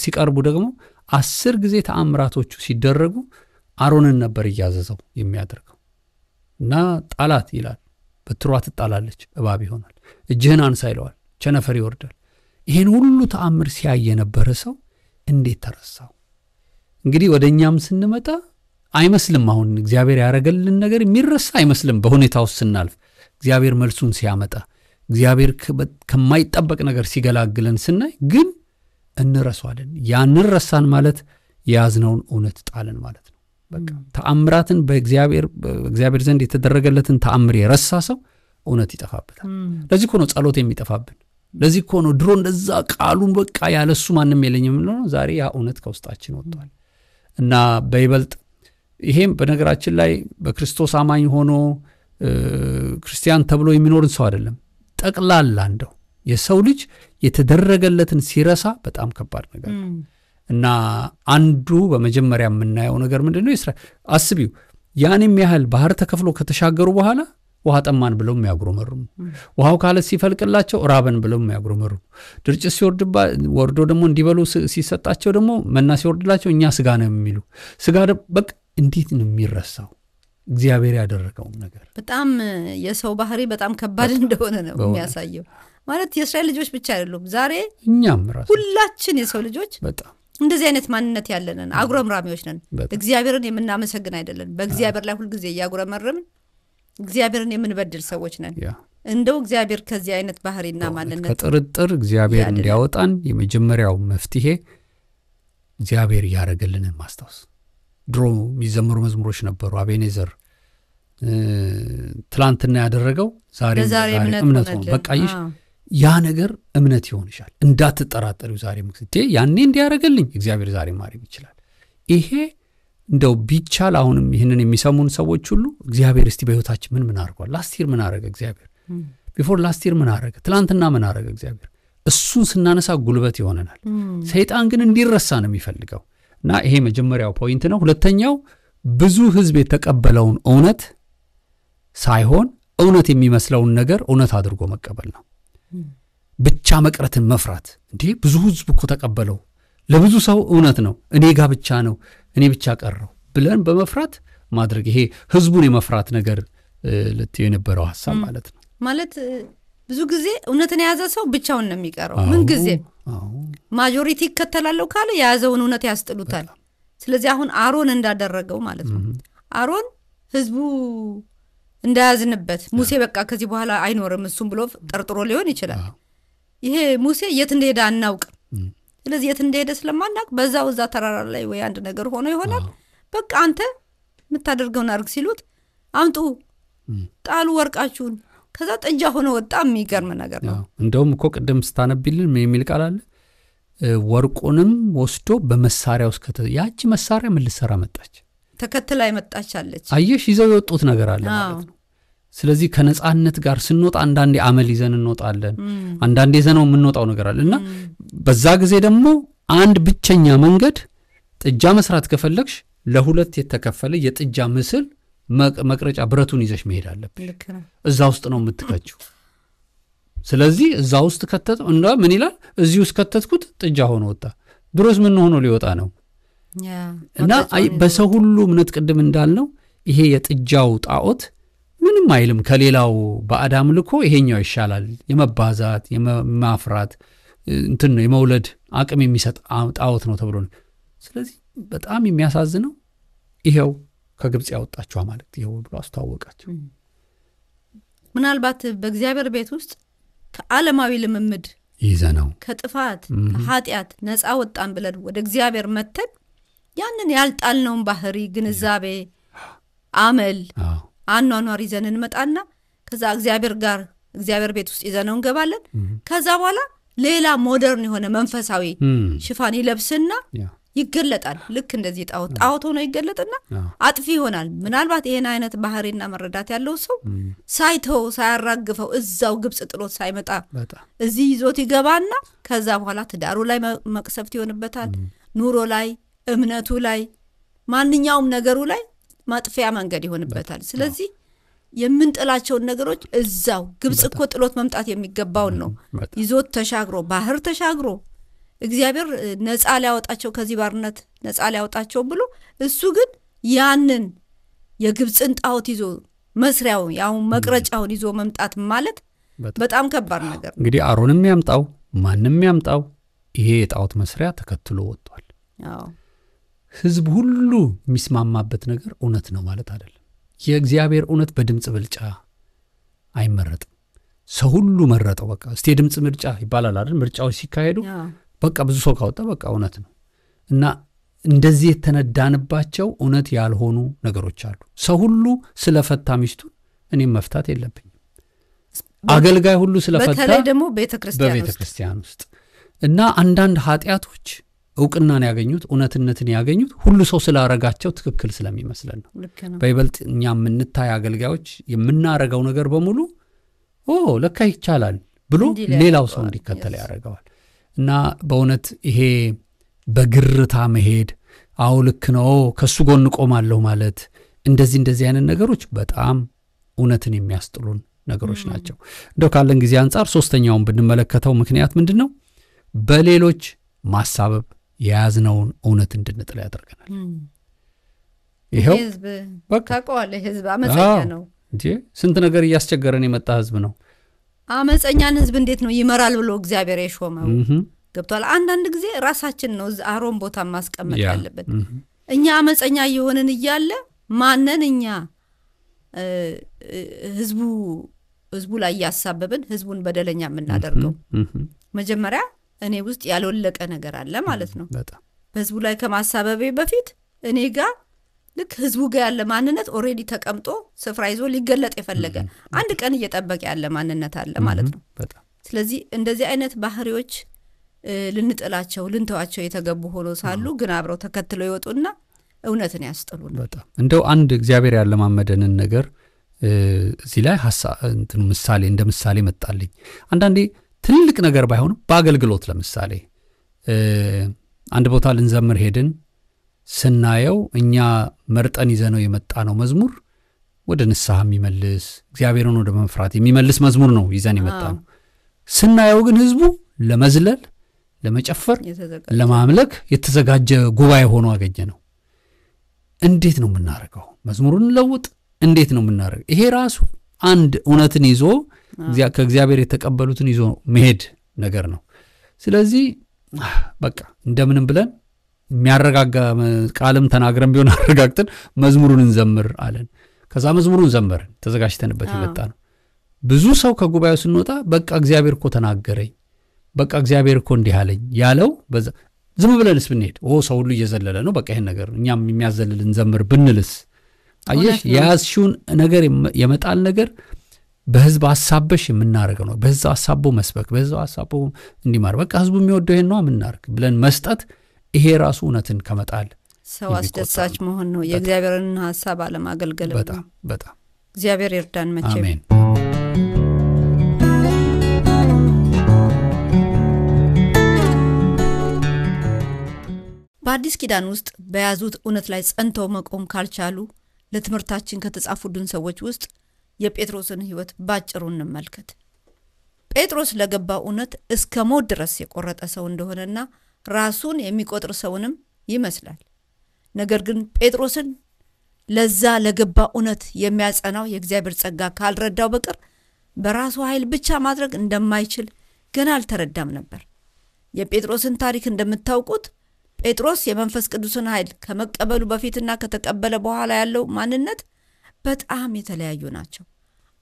ሲቀርቡ ደግሞ 10 ጊዜ ተአምራቶቹ ሲደረጉ አሮንን ነበር እያዘዘው የሚያደርገው። እና ጣላት ይላል፣ በትሯ ትጣላለች፣ እባብ ይሆናል፣ እጅህን አንሳ ይለዋል፣ ቸነፈር ይወርዳል። ይሄን ሁሉ ተአምር ሲያይ የነበረ ሰው እንዴት ተረሳው? እንግዲህ ወደኛም ስንመጣ አይመስልም። አሁን እግዚአብሔር ያረገልን ነገር የሚረሳ አይመስልም። በሁኔታው ስናልፍ እግዚአብሔር መልሱን ሲያመጣ እግዚአብሔር ከማይጠበቅ ነገር ሲገላግለን ስናይ ግን እንረሳዋለን። ያንን ረሳን ማለት የያዝነውን እውነት ጣልን ማለት ነው። በቃ ተአምራትን በእግዚአብሔር ዘንድ የተደረገለትን ተአምር የረሳ ሰው እውነት ይጠፋበታል። ለዚህ እኮ ነው ጸሎት የሚጠፋብን። ለዚህ እኮ ነው ድሮ እንደዛ ቃሉን በቃ ያለሱ ማንም የለኝም ነው። ዛሬ ያ እውነት ከውስጣችን ወጥቷል። እና በይበልጥ ይሄም በነገራችን ላይ በክርስቶስ አማኝ ሆኖ ክርስቲያን ተብሎ የሚኖርን ሰው አይደለም። ጠቅላላ እንደው የሰው ልጅ የተደረገለትን ሲረሳ በጣም ከባድ ነገር ነው። እና አንዱ በመጀመሪያ የምናየው ነገር ምንድነው? አስቢው፣ ያንም ያህል ባህር ተከፍሎ ከተሻገሩ በኋላ ውሃ ጠማን ብለው የሚያጉረመርሙ፣ ውሃው ካለት ሲፈልቅላቸው ራበን ብለው የሚያጉረመርሙ፣ ድርጭት ወርዶ ደግሞ እንዲበሉ ሲሰጣቸው ደግሞ መና ሲወርድላቸው እኛ ስጋ ነው የሚሉ ስጋ በቃ እንዴት ነው የሚረሳው እግዚአብሔር ያደረገው ነገር? በጣም የሰው ባህሪ በጣም ከባድ እንደሆነ ነው የሚያሳየው። ማለት የእስራኤል ልጆች ብቻ አይደሉም፣ ዛሬ እኛም ራሱ ሁላችን የሰው ልጆች በጣም እንደዚህ አይነት ማንነት ያለንን አጉረምራሚዎች ነን። እግዚአብሔርን የምናመሰግን አይደለም። በእግዚአብሔር ላይ ሁሉ ጊዜ ያጉረመረምን እግዚአብሔርን የምንበድል ሰዎች ነን። እንደው እግዚአብሔር ከዚህ አይነት ባህሪና ማንነት ከጥርጥር እግዚአብሔር እንዲያወጣን የመጀመሪያው መፍትሄ እግዚአብሔር ያረገልንን ማስታወስ። ድሮ የሚዘምሩ መዝሙሮች ነበሩ። አቤኔዘር ትላንትና ያደረገው ዛሬ እምነት ሆነ። በቃ ያ ነገር እምነት ይሆንሻል። እንዳትጠራጠሪው ዛሬ ያኔ እንዲያረገልኝ እግዚአብሔር ዛሬ ማድረግ ይችላል። ይሄ እንደው ቢቻል አሁንም ይህንን የሚሰሙን ሰዎች ሁሉ እግዚአብሔር እስቲ በሕይወታችን ምን አድርጓል? ላስቲር ምን አረገ እግዚአብሔር? ቢፎር ላስቲር ምን አረገ? ትላንትና ምን አረገ እግዚአብሔር? እሱን ስናነሳ ጉልበት ይሆነናል። ሰይጣን ግን እንዲረሳ ነው የሚፈልገው። እና ይሄ መጀመሪያው ፖይንት ነው። ሁለተኛው ብዙ ሕዝብ የተቀበለውን እውነት ሳይሆን እውነት የሚመስለውን ነገር እውነት አድርጎ መቀበል ነው። ብቻ መቅረትን መፍራት። እንዴ ብዙ ሕዝብ እኮ ተቀበለው፣ ለብዙ ሰው እውነት ነው፣ እኔ ጋር ብቻ ነው፣ እኔ ብቻ ቀረው ብለን በመፍራት ማድረግ። ይሄ ሕዝቡን የመፍራት ነገር ልትዩ የነበረው ሐሳብ ማለት ነው። ማለት ብዙ ጊዜ እውነትን የያዘ ሰው ብቻውን ነው የሚቀረው። ምን ጊዜ ማጆሪቲ ይከተላለሁ ካለ የያዘውን እውነት ያስጥሉታል። ስለዚህ አሁን አሮን እንዳደረገው ማለት ነው። አሮን ሕዝቡ እንዳያዝንበት ሙሴ በቃ ከዚህ በኋላ አይኖርም እሱም ብሎ ጠርጥሮ ሊሆን ይችላል። ይሄ ሙሴ የት እንደሄደ አናውቅም። ስለዚህ የት እንደሄደ ስለማናውቅ በዛው እዛ ተራራ ላይ ወይ አንድ ነገር ሆኖ ይሆናል። በቃ አንተ የምታደርገውን አድርግ ሲሉት አምጡ ጣሉ ወርቃችሁን። ከዛ ጥጃ ሆኖ ወጣ። የሚገርም ነገር ነው። እንደውም እኮ ቅድም ስታነብልን ምን የሚል ቃል አለ? ወርቁንም ወስዶ በመሳሪያ ውስጥ ያቺ መሳሪያ ምን ልትሰራ መጣች? ተከትላ የመጣች አለች። አየሽ፣ ይዘው የወጡት ነገር አለ ማለት ነው። ስለዚህ ከነጻነት ጋር ስንወጣ አንዳንዴ አመል ይዘን እንወጣለን፣ አንዳንዴ ይዘነው የምንወጣው ነገር አለ እና በዛ ጊዜ ደግሞ አንድ ብቸኛ መንገድ ጥጃ መስራት ከፈለግሽ ለሁለት የተከፈለ የጥጃ ምስል መቅረጫ ብረቱን ይዘሽ መሄድ አለብሽ። እዛ ውስጥ ነው የምትከቺው። ስለዚህ እዛ ውስጥ ከተተው እና ምን ይላል? እዚህ ውስጥ ከተትኩት ጥጃ ሆኖ ወጣ። ድሮስ ምን ሆኖ ሊወጣ ነው? እና በሰው ሁሉ እምነት ቅድም እንዳልነው ይሄ የጥጃው ጣዖት ምንም አይልም ከሌላው ባዕድ አምልኮ ይሄኛው ይሻላል። የመባዛት የማፍራት እንትን ነው የመውለድ አቅም የሚሰጥ ጣዖት ነው ተብሎ ነው። ስለዚህ በጣም የሚያሳዝነው ይሄው ከግብጽ ያወጣቸው ማለት ይሄው ብሎ አስተዋወቃቸው። ምናልባት በእግዚአብሔር ቤት ውስጥ ከዓለማዊ ልምምድ ይዘነው ከጥፋት ከኃጢአት ነፃ ወጣን ብለን ወደ እግዚአብሔር መተን ያንን ያልጣልነውን ባህሪ ግንዛቤ አመል አኗኗር ይዘን እንመጣና ከዛ እግዚአብሔር ቤት ውስጥ ይዘነው እንገባለን። ከዛ በኋላ ሌላ ሞደርን የሆነ መንፈሳዊ ሽፋን ይለብስና ይገለጣል። ልክ እንደዚህ ጣዖት ሆኖ ይገለጥና አጥፊ ይሆናል። ምናልባት ይሄን አይነት ባህሪና መረዳት ያለው ሰው ሳይተው ሳያራግፈው እዛው ግብጽ ጥሎት ሳይመጣ እዚህ ይዞት ይገባና ከዛ በኋላ ትዳሩ ላይ መቅሰፍት ይሆንበታል። ኑሮ ላይ፣ እምነቱ ላይ፣ ማንኛውም ነገሩ ላይ ማጥፊያ መንገድ ይሆንበታል። ስለዚህ የምንጥላቸውን ነገሮች እዛው ግብጽ እኮ ጥሎት መምጣት የሚገባውን ነው ይዞት ተሻግሮ ባህር ተሻግሮ እግዚአብሔር ነፃ ሊያወጣቸው ከዚህ ባርነት ነፃ ሊያወጣቸው ብሎ እሱ ግን ያንን የግብጽን ጣዖት ይዞ መስሪያው ያው መቅረጫውን ይዞ መምጣት ማለት በጣም ከባድ ነገር ነው። እንግዲህ አሮንም ያምጣው ማንንም ያምጣው ይሄ የጣዖት መስሪያ ተከትሎ ወጥቷል። ህዝብ ሁሉ የሚስማማበት ነገር እውነት ነው ማለት አይደለም። የእግዚአብሔር እውነት በድምጽ ብልጫ አይመረጥም። ሰው ሁሉ መረጠው። በቃ እስቲ ድምጽ ምርጫ ይባላል አይደል? ምርጫዎች ሲካሄዱ በቃ ብዙ ሰው ካወጣ በቃ እውነት ነው። እና እንደዚህ የተነዳንባቸው እውነት ያልሆኑ ነገሮች አሉ። ሰው ሁሉ ስለፈታ ሚስቱን እኔም መፍታት የለብኝም። አገልጋይ ሁሉ ስለፈታ በተለይ ደግሞ ቤተክርስቲያን ውስጥ እና አንዳንድ ኃጢያቶች እውቅናን ያገኙት እውነትነትን ያገኙት ሁሉ ሰው ስላረጋቸው ትክክል ስለሚመስለን ነው። በይበልጥ እኛ የምንታይ አገልጋዮች የምናረጋው ነገር በሙሉ ለካ ይቻላል ብሎ ሌላው ሰው እንዲከተል ያደርገዋል። እና በእውነት ይሄ በግርታ መሄድ ልክ ነው ከሱ ጎን ቆማለሁ ማለት እንደዚህ አይነት ነገሮች በጣም እውነትን የሚያስጥሉን ነገሮች ናቸው። እንደው ካለን ጊዜ አንፃር ሶስተኛውን ብንመለከተው ምክንያት ምንድነው? በሌሎች ማሳበብ የያዝነውን እውነት እንድንጥል ያደርገናል። ይሄው በቃ ህዝብ አመፀኛ ነው እንዴ! ስንት ነገር እያስቸገረን የመጣ ህዝብ ነው። አመፀኛን ህዝብ እንዴት ነው ይመራል ብሎ እግዚአብሔር የሾመው? ገብቷል። አንዳንድ ጊዜ ራሳችን ነው አሮን ቦታ ማስቀመጥ ያለበት። እኛ አመፀኛ የሆነን እያለ ማነን እኛ ህዝቡ ላይ ያሳበብን ህዝቡን በደለኛ የምናደርገው? መጀመሪያ እኔ ውስጥ ያልወለቀ ነገር አለ ማለት ነው። በህዝቡ ላይ ከማሳበቤ በፊት እኔ ጋር ልክ ህዝቡ ጋር ያለ ማንነት ኦሬዲ ተቀምጦ ስፍራ ይዞ ሊገለጥ የፈለገ አንድ ቀን እየጠበቀ ያለ ማንነት አለ ማለት ነው። ስለዚህ እንደዚህ አይነት ባህሪዎች ልንጥላቸው ልንተዋቸው የተገቡ ሆኖ ሳሉ ግን አብረው ተከትለው ይወጡና እውነትን ያስጥሉና እንደው አንድ እግዚአብሔር ያለማመደንን ነገር እዚህ ላይ ምሳሌ እንደ ምሳሌ መጣልኝ። አንዳንዴ ትልቅ ነገር ባይሆንም በአገልግሎት ለምሳሌ አንድ ቦታ ልንዘምር ሄድን ስናየው እኛ መርጠን ይዘነው የመጣ ነው መዝሙር ወደ ንስሐ የሚመልስ እግዚአብሔርን ወደ መፍራት የሚመልስ መዝሙር ነው ይዘን የመጣ ነው። ስናየው ግን ህዝቡ ለመዝለል ለመጨፈር ለማምለክ የተዘጋጀ ጉባኤ ሆኖ አገኘ ነው። እንዴት ነው የምናረገው? መዝሙሩን ለውጥ እንዴት ነው የምናረገው? ይሄ ራሱ አንድ እውነትን ይዞ ከእግዚአብሔር የተቀበሉትን ይዞ መሄድ ነገር ነው። ስለዚህ በቃ እንደምንም ብለን የሚያረጋጋ ቃልም ተናግረን ቢሆን አረጋግተን መዝሙሩን እንዘምር አለን። ከዛ መዝሙሩን ዘመርን ተዘጋጅተንበት ይመጣ ነው። ብዙ ሰው ከጉባኤው ስንወጣ በቃ እግዚአብሔር እኮ ተናገረኝ፣ በቃ እግዚአብሔር እኮ እንዲህ አለኝ ያለው በዛ ዝም ብለንስ ብንሄድ ሰው ሁሉ እየዘለለ ነው በቃ ይሄን ነገር እኛም የሚያዘልልን ዘምር ብንልስ አየሽ ያዝሽውን ነገር የመጣል ነገር በህዝብ ሐሳብሽ የምናረገው ነው። በህዝብ ሐሳቡ መስበክ፣ በህዝብ ሐሳቡ እንዲማር በቃ ህዝቡ የሚወደው ይሄን ነው ምናርክ ብለን መስጠት ይሄ ራሱ እውነትን ከመጣል ሰው አስደሳች መሆን ነው። የእግዚአብሔርን ሐሳብ አለማገልገል ነው። በጣም እግዚአብሔር ይርዳን መቼም። አሜን። በአዲስ ኪዳን ውስጥ በያዙት እውነት ላይ ጸንተው መቆም ካልቻሉ ለትምህርታችን ከተጻፉልን ሰዎች ውስጥ የጴጥሮስን ሕይወት ባጭሩ እንመልከት። ጴጥሮስ ለገባው እውነት እስከ ሞት ድረስ የቆረጠ ሰው እንደሆነና ራሱን የሚቆጥር ሰውንም ይመስላል። ነገር ግን ጴጥሮስን ለዛ ለገባው እውነት የሚያጸናው የእግዚአብሔር ጸጋ ካልረዳው በቀር በራሱ ኃይል ብቻ ማድረግ እንደማይችል ገና አልተረዳም ነበር። የጴጥሮስን ታሪክ እንደምታውቁት ጴጥሮስ የመንፈስ ቅዱስን ኃይል ከመቀበሉ በፊትና ከተቀበለ በኋላ ያለው ማንነት በጣም የተለያዩ ናቸው።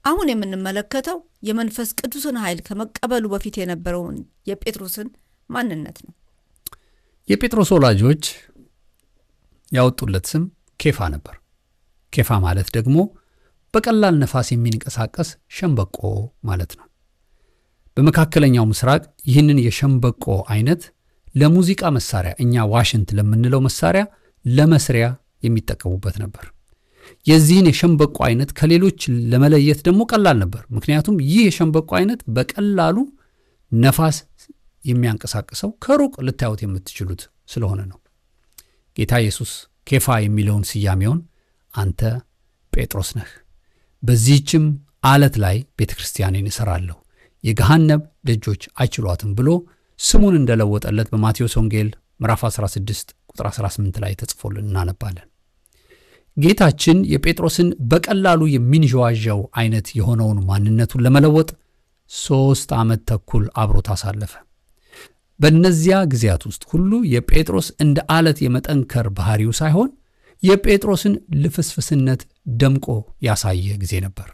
አሁን የምንመለከተው የመንፈስ ቅዱስን ኃይል ከመቀበሉ በፊት የነበረውን የጴጥሮስን ማንነት ነው። የጴጥሮስ ወላጆች ያወጡለት ስም ኬፋ ነበር። ኬፋ ማለት ደግሞ በቀላል ነፋስ የሚንቀሳቀስ ሸምበቆ ማለት ነው። በመካከለኛው ምስራቅ ይህንን የሸምበቆ አይነት ለሙዚቃ መሳሪያ እኛ ዋሽንት ለምንለው መሳሪያ ለመስሪያ የሚጠቀሙበት ነበር። የዚህን የሸምበቆ አይነት ከሌሎች ለመለየት ደግሞ ቀላል ነበር። ምክንያቱም ይህ የሸምበቆ አይነት በቀላሉ ነፋስ የሚያንቀሳቅሰው ከሩቅ ልታዩት የምትችሉት ስለሆነ ነው። ጌታ ኢየሱስ ኬፋ የሚለውን ስያሜውን አንተ ጴጥሮስ ነህ፣ በዚህችም ዓለት ላይ ቤተክርስቲያኔን እሰራለሁ፣ የገሃነም ደጆች አይችሏትም ብሎ ስሙን እንደለወጠለት በማቴዎስ ወንጌል ምዕራፍ 16 ቁጥር 18 ላይ ተጽፎልን እናነባለን። ጌታችን የጴጥሮስን በቀላሉ የሚንዠዋዠው አይነት የሆነውን ማንነቱን ለመለወጥ 3 ዓመት ተኩል አብሮት አሳለፈ። በእነዚያ ጊዜያት ውስጥ ሁሉ የጴጥሮስ እንደ ዓለት የመጠንከር ባህሪው ሳይሆን የጴጥሮስን ልፍስፍስነት ደምቆ ያሳየ ጊዜ ነበር።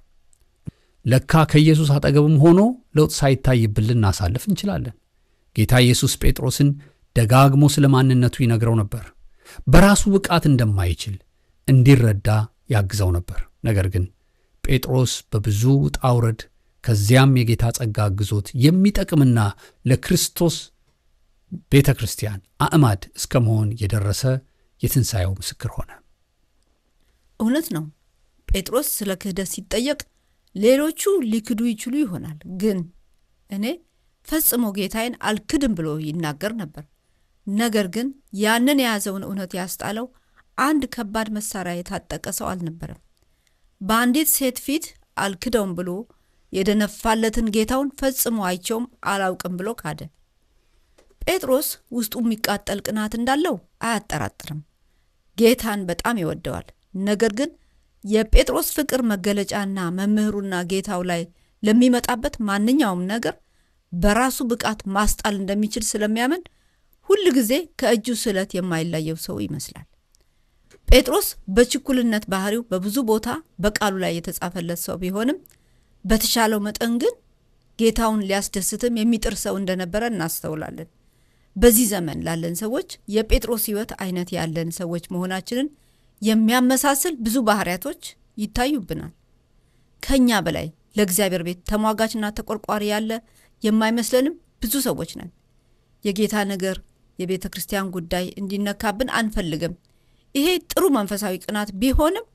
ለካ ከኢየሱስ አጠገብም ሆኖ ለውጥ ሳይታይብልን እናሳልፍ እንችላለን። ጌታ ኢየሱስ ጴጥሮስን ደጋግሞ ስለ ማንነቱ ይነግረው ነበር። በራሱ ብቃት እንደማይችል እንዲረዳ ያግዘው ነበር። ነገር ግን ጴጥሮስ በብዙ ውጣ ውረድ ከዚያም የጌታ ጸጋ አግዞት የሚጠቅምና ለክርስቶስ ቤተ ክርስቲያን አዕማድ እስከ መሆን የደረሰ የትንሣኤው ምስክር ሆነ። እውነት ነው። ጴጥሮስ ስለ ክህደት ሲጠየቅ ሌሎቹ ሊክዱ ይችሉ ይሆናል፣ ግን እኔ ፈጽሞ ጌታዬን አልክድም ብሎ ይናገር ነበር። ነገር ግን ያንን የያዘውን እውነት ያስጣለው አንድ ከባድ መሳሪያ የታጠቀ ሰው አልነበረም። በአንዲት ሴት ፊት አልክደውም ብሎ የደነፋለትን ጌታውን ፈጽሞ አይቸውም አላውቅም ብሎ ካደ። ጴጥሮስ ውስጡ የሚቃጠል ቅናት እንዳለው አያጠራጥርም። ጌታን በጣም ይወደዋል። ነገር ግን የጴጥሮስ ፍቅር መገለጫና መምህሩና ጌታው ላይ ለሚመጣበት ማንኛውም ነገር በራሱ ብቃት ማስጣል እንደሚችል ስለሚያምን ሁሉ ጊዜ ከእጁ ስለት የማይለየው ሰው ይመስላል። ጴጥሮስ በችኩልነት ባህሪው በብዙ ቦታ በቃሉ ላይ የተጻፈለት ሰው ቢሆንም በተሻለው መጠን ግን ጌታውን ሊያስደስትም የሚጥር ሰው እንደነበረ እናስተውላለን። በዚህ ዘመን ላለን ሰዎች የጴጥሮስ ሕይወት አይነት ያለን ሰዎች መሆናችንን የሚያመሳስል ብዙ ባህሪያቶች ይታዩብናል። ከኛ በላይ ለእግዚአብሔር ቤት ተሟጋችና ተቆርቋሪ ያለ የማይመስለንም ብዙ ሰዎች ነን። የጌታ ነገር የቤተ ክርስቲያን ጉዳይ እንዲነካብን አንፈልግም። ይሄ ጥሩ መንፈሳዊ ቅናት ቢሆንም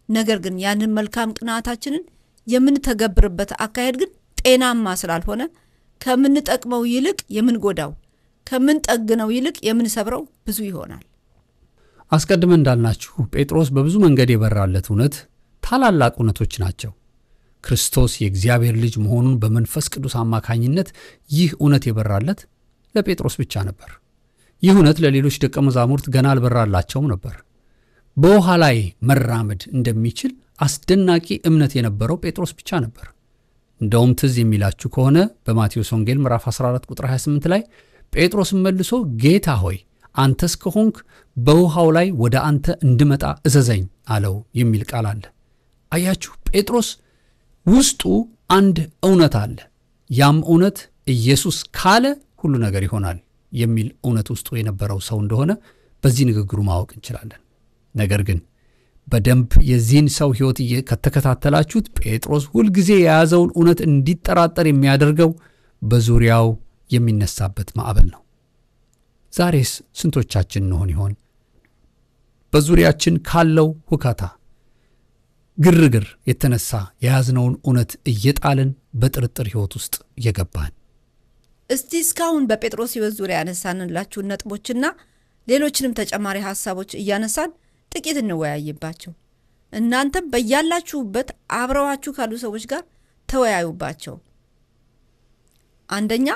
ነገር ግን ያንን መልካም ቅናታችንን የምንተገብርበት አካሄድ ግን ጤናማ ስላልሆነ ከምንጠቅመው ይልቅ የምንጎዳው፣ ከምንጠግነው ይልቅ የምንሰብረው ብዙ ይሆናል። አስቀድመን እንዳልናችሁ ጴጥሮስ በብዙ መንገድ የበራለት እውነት ታላላቅ እውነቶች ናቸው። ክርስቶስ የእግዚአብሔር ልጅ መሆኑን በመንፈስ ቅዱስ አማካኝነት ይህ እውነት የበራለት ለጴጥሮስ ብቻ ነበር። ይህ እውነት ለሌሎች ደቀ መዛሙርት ገና አልበራላቸውም ነበር። በውሃ ላይ መራመድ እንደሚችል አስደናቂ እምነት የነበረው ጴጥሮስ ብቻ ነበር። እንደውም ትዝ የሚላችሁ ከሆነ በማቴዎስ ወንጌል ምዕራፍ 14 ቁጥር 28 ላይ ጴጥሮስም መልሶ ጌታ ሆይ አንተስ ከሆንክ በውሃው ላይ ወደ አንተ እንድመጣ እዘዘኝ አለው የሚል ቃል አለ። አያችሁ፣ ጴጥሮስ ውስጡ አንድ እውነት አለ። ያም እውነት ኢየሱስ ካለ ሁሉ ነገር ይሆናል የሚል እውነት ውስጡ የነበረው ሰው እንደሆነ በዚህ ንግግሩ ማወቅ እንችላለን። ነገር ግን በደንብ የዚህን ሰው ሕይወት ከተከታተላችሁት ጴጥሮስ ሁልጊዜ የያዘውን እውነት እንዲጠራጠር የሚያደርገው በዙሪያው የሚነሳበት ማዕበል ነው። ዛሬስ ስንቶቻችን እንሆን ይሆን በዙሪያችን ካለው ሁካታ ግርግር የተነሳ የያዝነውን እውነት እየጣልን በጥርጥር ሕይወት ውስጥ የገባን? እስቲ እስካሁን በጴጥሮስ ሕይወት ዙሪያ ያነሳንላችሁ ነጥቦችና ሌሎችንም ተጨማሪ ሐሳቦች እያነሳን ጥቂት እንወያይባቸው። እናንተም በያላችሁበት አብረዋችሁ ካሉ ሰዎች ጋር ተወያዩባቸው። አንደኛ፣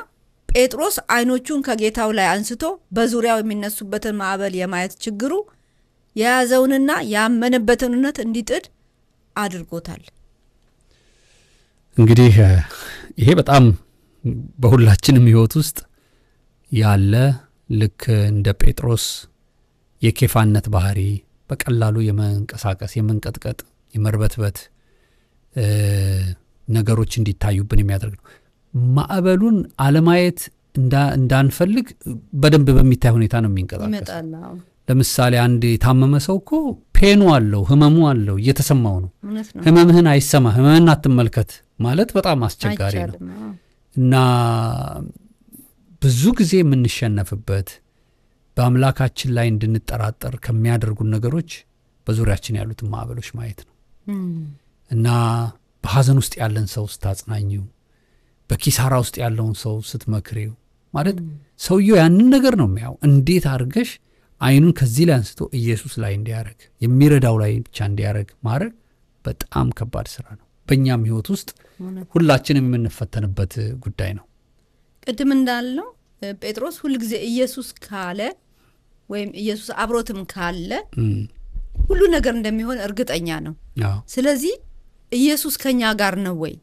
ጴጥሮስ አይኖቹን ከጌታው ላይ አንስቶ በዙሪያው የሚነሱበትን ማዕበል የማየት ችግሩ የያዘውንና ያመነበትን እውነት እንዲጥድ አድርጎታል። እንግዲህ ይሄ በጣም በሁላችንም ሕይወት ውስጥ ያለ ልክ እንደ ጴጥሮስ የኬፋነት ባህሪ በቀላሉ የመንቀሳቀስ የመንቀጥቀጥ የመርበትበት ነገሮች እንዲታዩብን የሚያደርግ ነው። ማዕበሉን አለማየት እንዳንፈልግ በደንብ በሚታይ ሁኔታ ነው የሚንቀሳቀሰው። ለምሳሌ አንድ የታመመ ሰው እኮ ፔኑ አለው፣ ህመሙ አለው፣ እየተሰማው ነው። ህመምህን አይሰማ፣ ህመምህን አትመልከት ማለት በጣም አስቸጋሪ ነው እና ብዙ ጊዜ የምንሸነፍበት በአምላካችን ላይ እንድንጠራጠር ከሚያደርጉን ነገሮች በዙሪያችን ያሉትን ማዕበሎች ማየት ነው እና በሐዘን ውስጥ ያለን ሰው ስታጽናኙ፣ በኪሳራ ውስጥ ያለውን ሰው ስትመክሪው ማለት ሰውየው ያንን ነገር ነው የሚያው። እንዴት አድርገሽ አይኑን ከዚህ ላይ አንስቶ ኢየሱስ ላይ እንዲያረግ የሚረዳው ላይ ብቻ እንዲያረግ ማድረግ በጣም ከባድ ስራ ነው። በእኛም ሕይወት ውስጥ ሁላችንም የምንፈተንበት ጉዳይ ነው። ቅድም እንዳልነው ጴጥሮስ ሁልጊዜ ኢየሱስ ካለ ወይም ኢየሱስ አብሮትም ካለ ሁሉ ነገር እንደሚሆን እርግጠኛ ነው። ስለዚህ ኢየሱስ ከኛ ጋር ነው ወይ?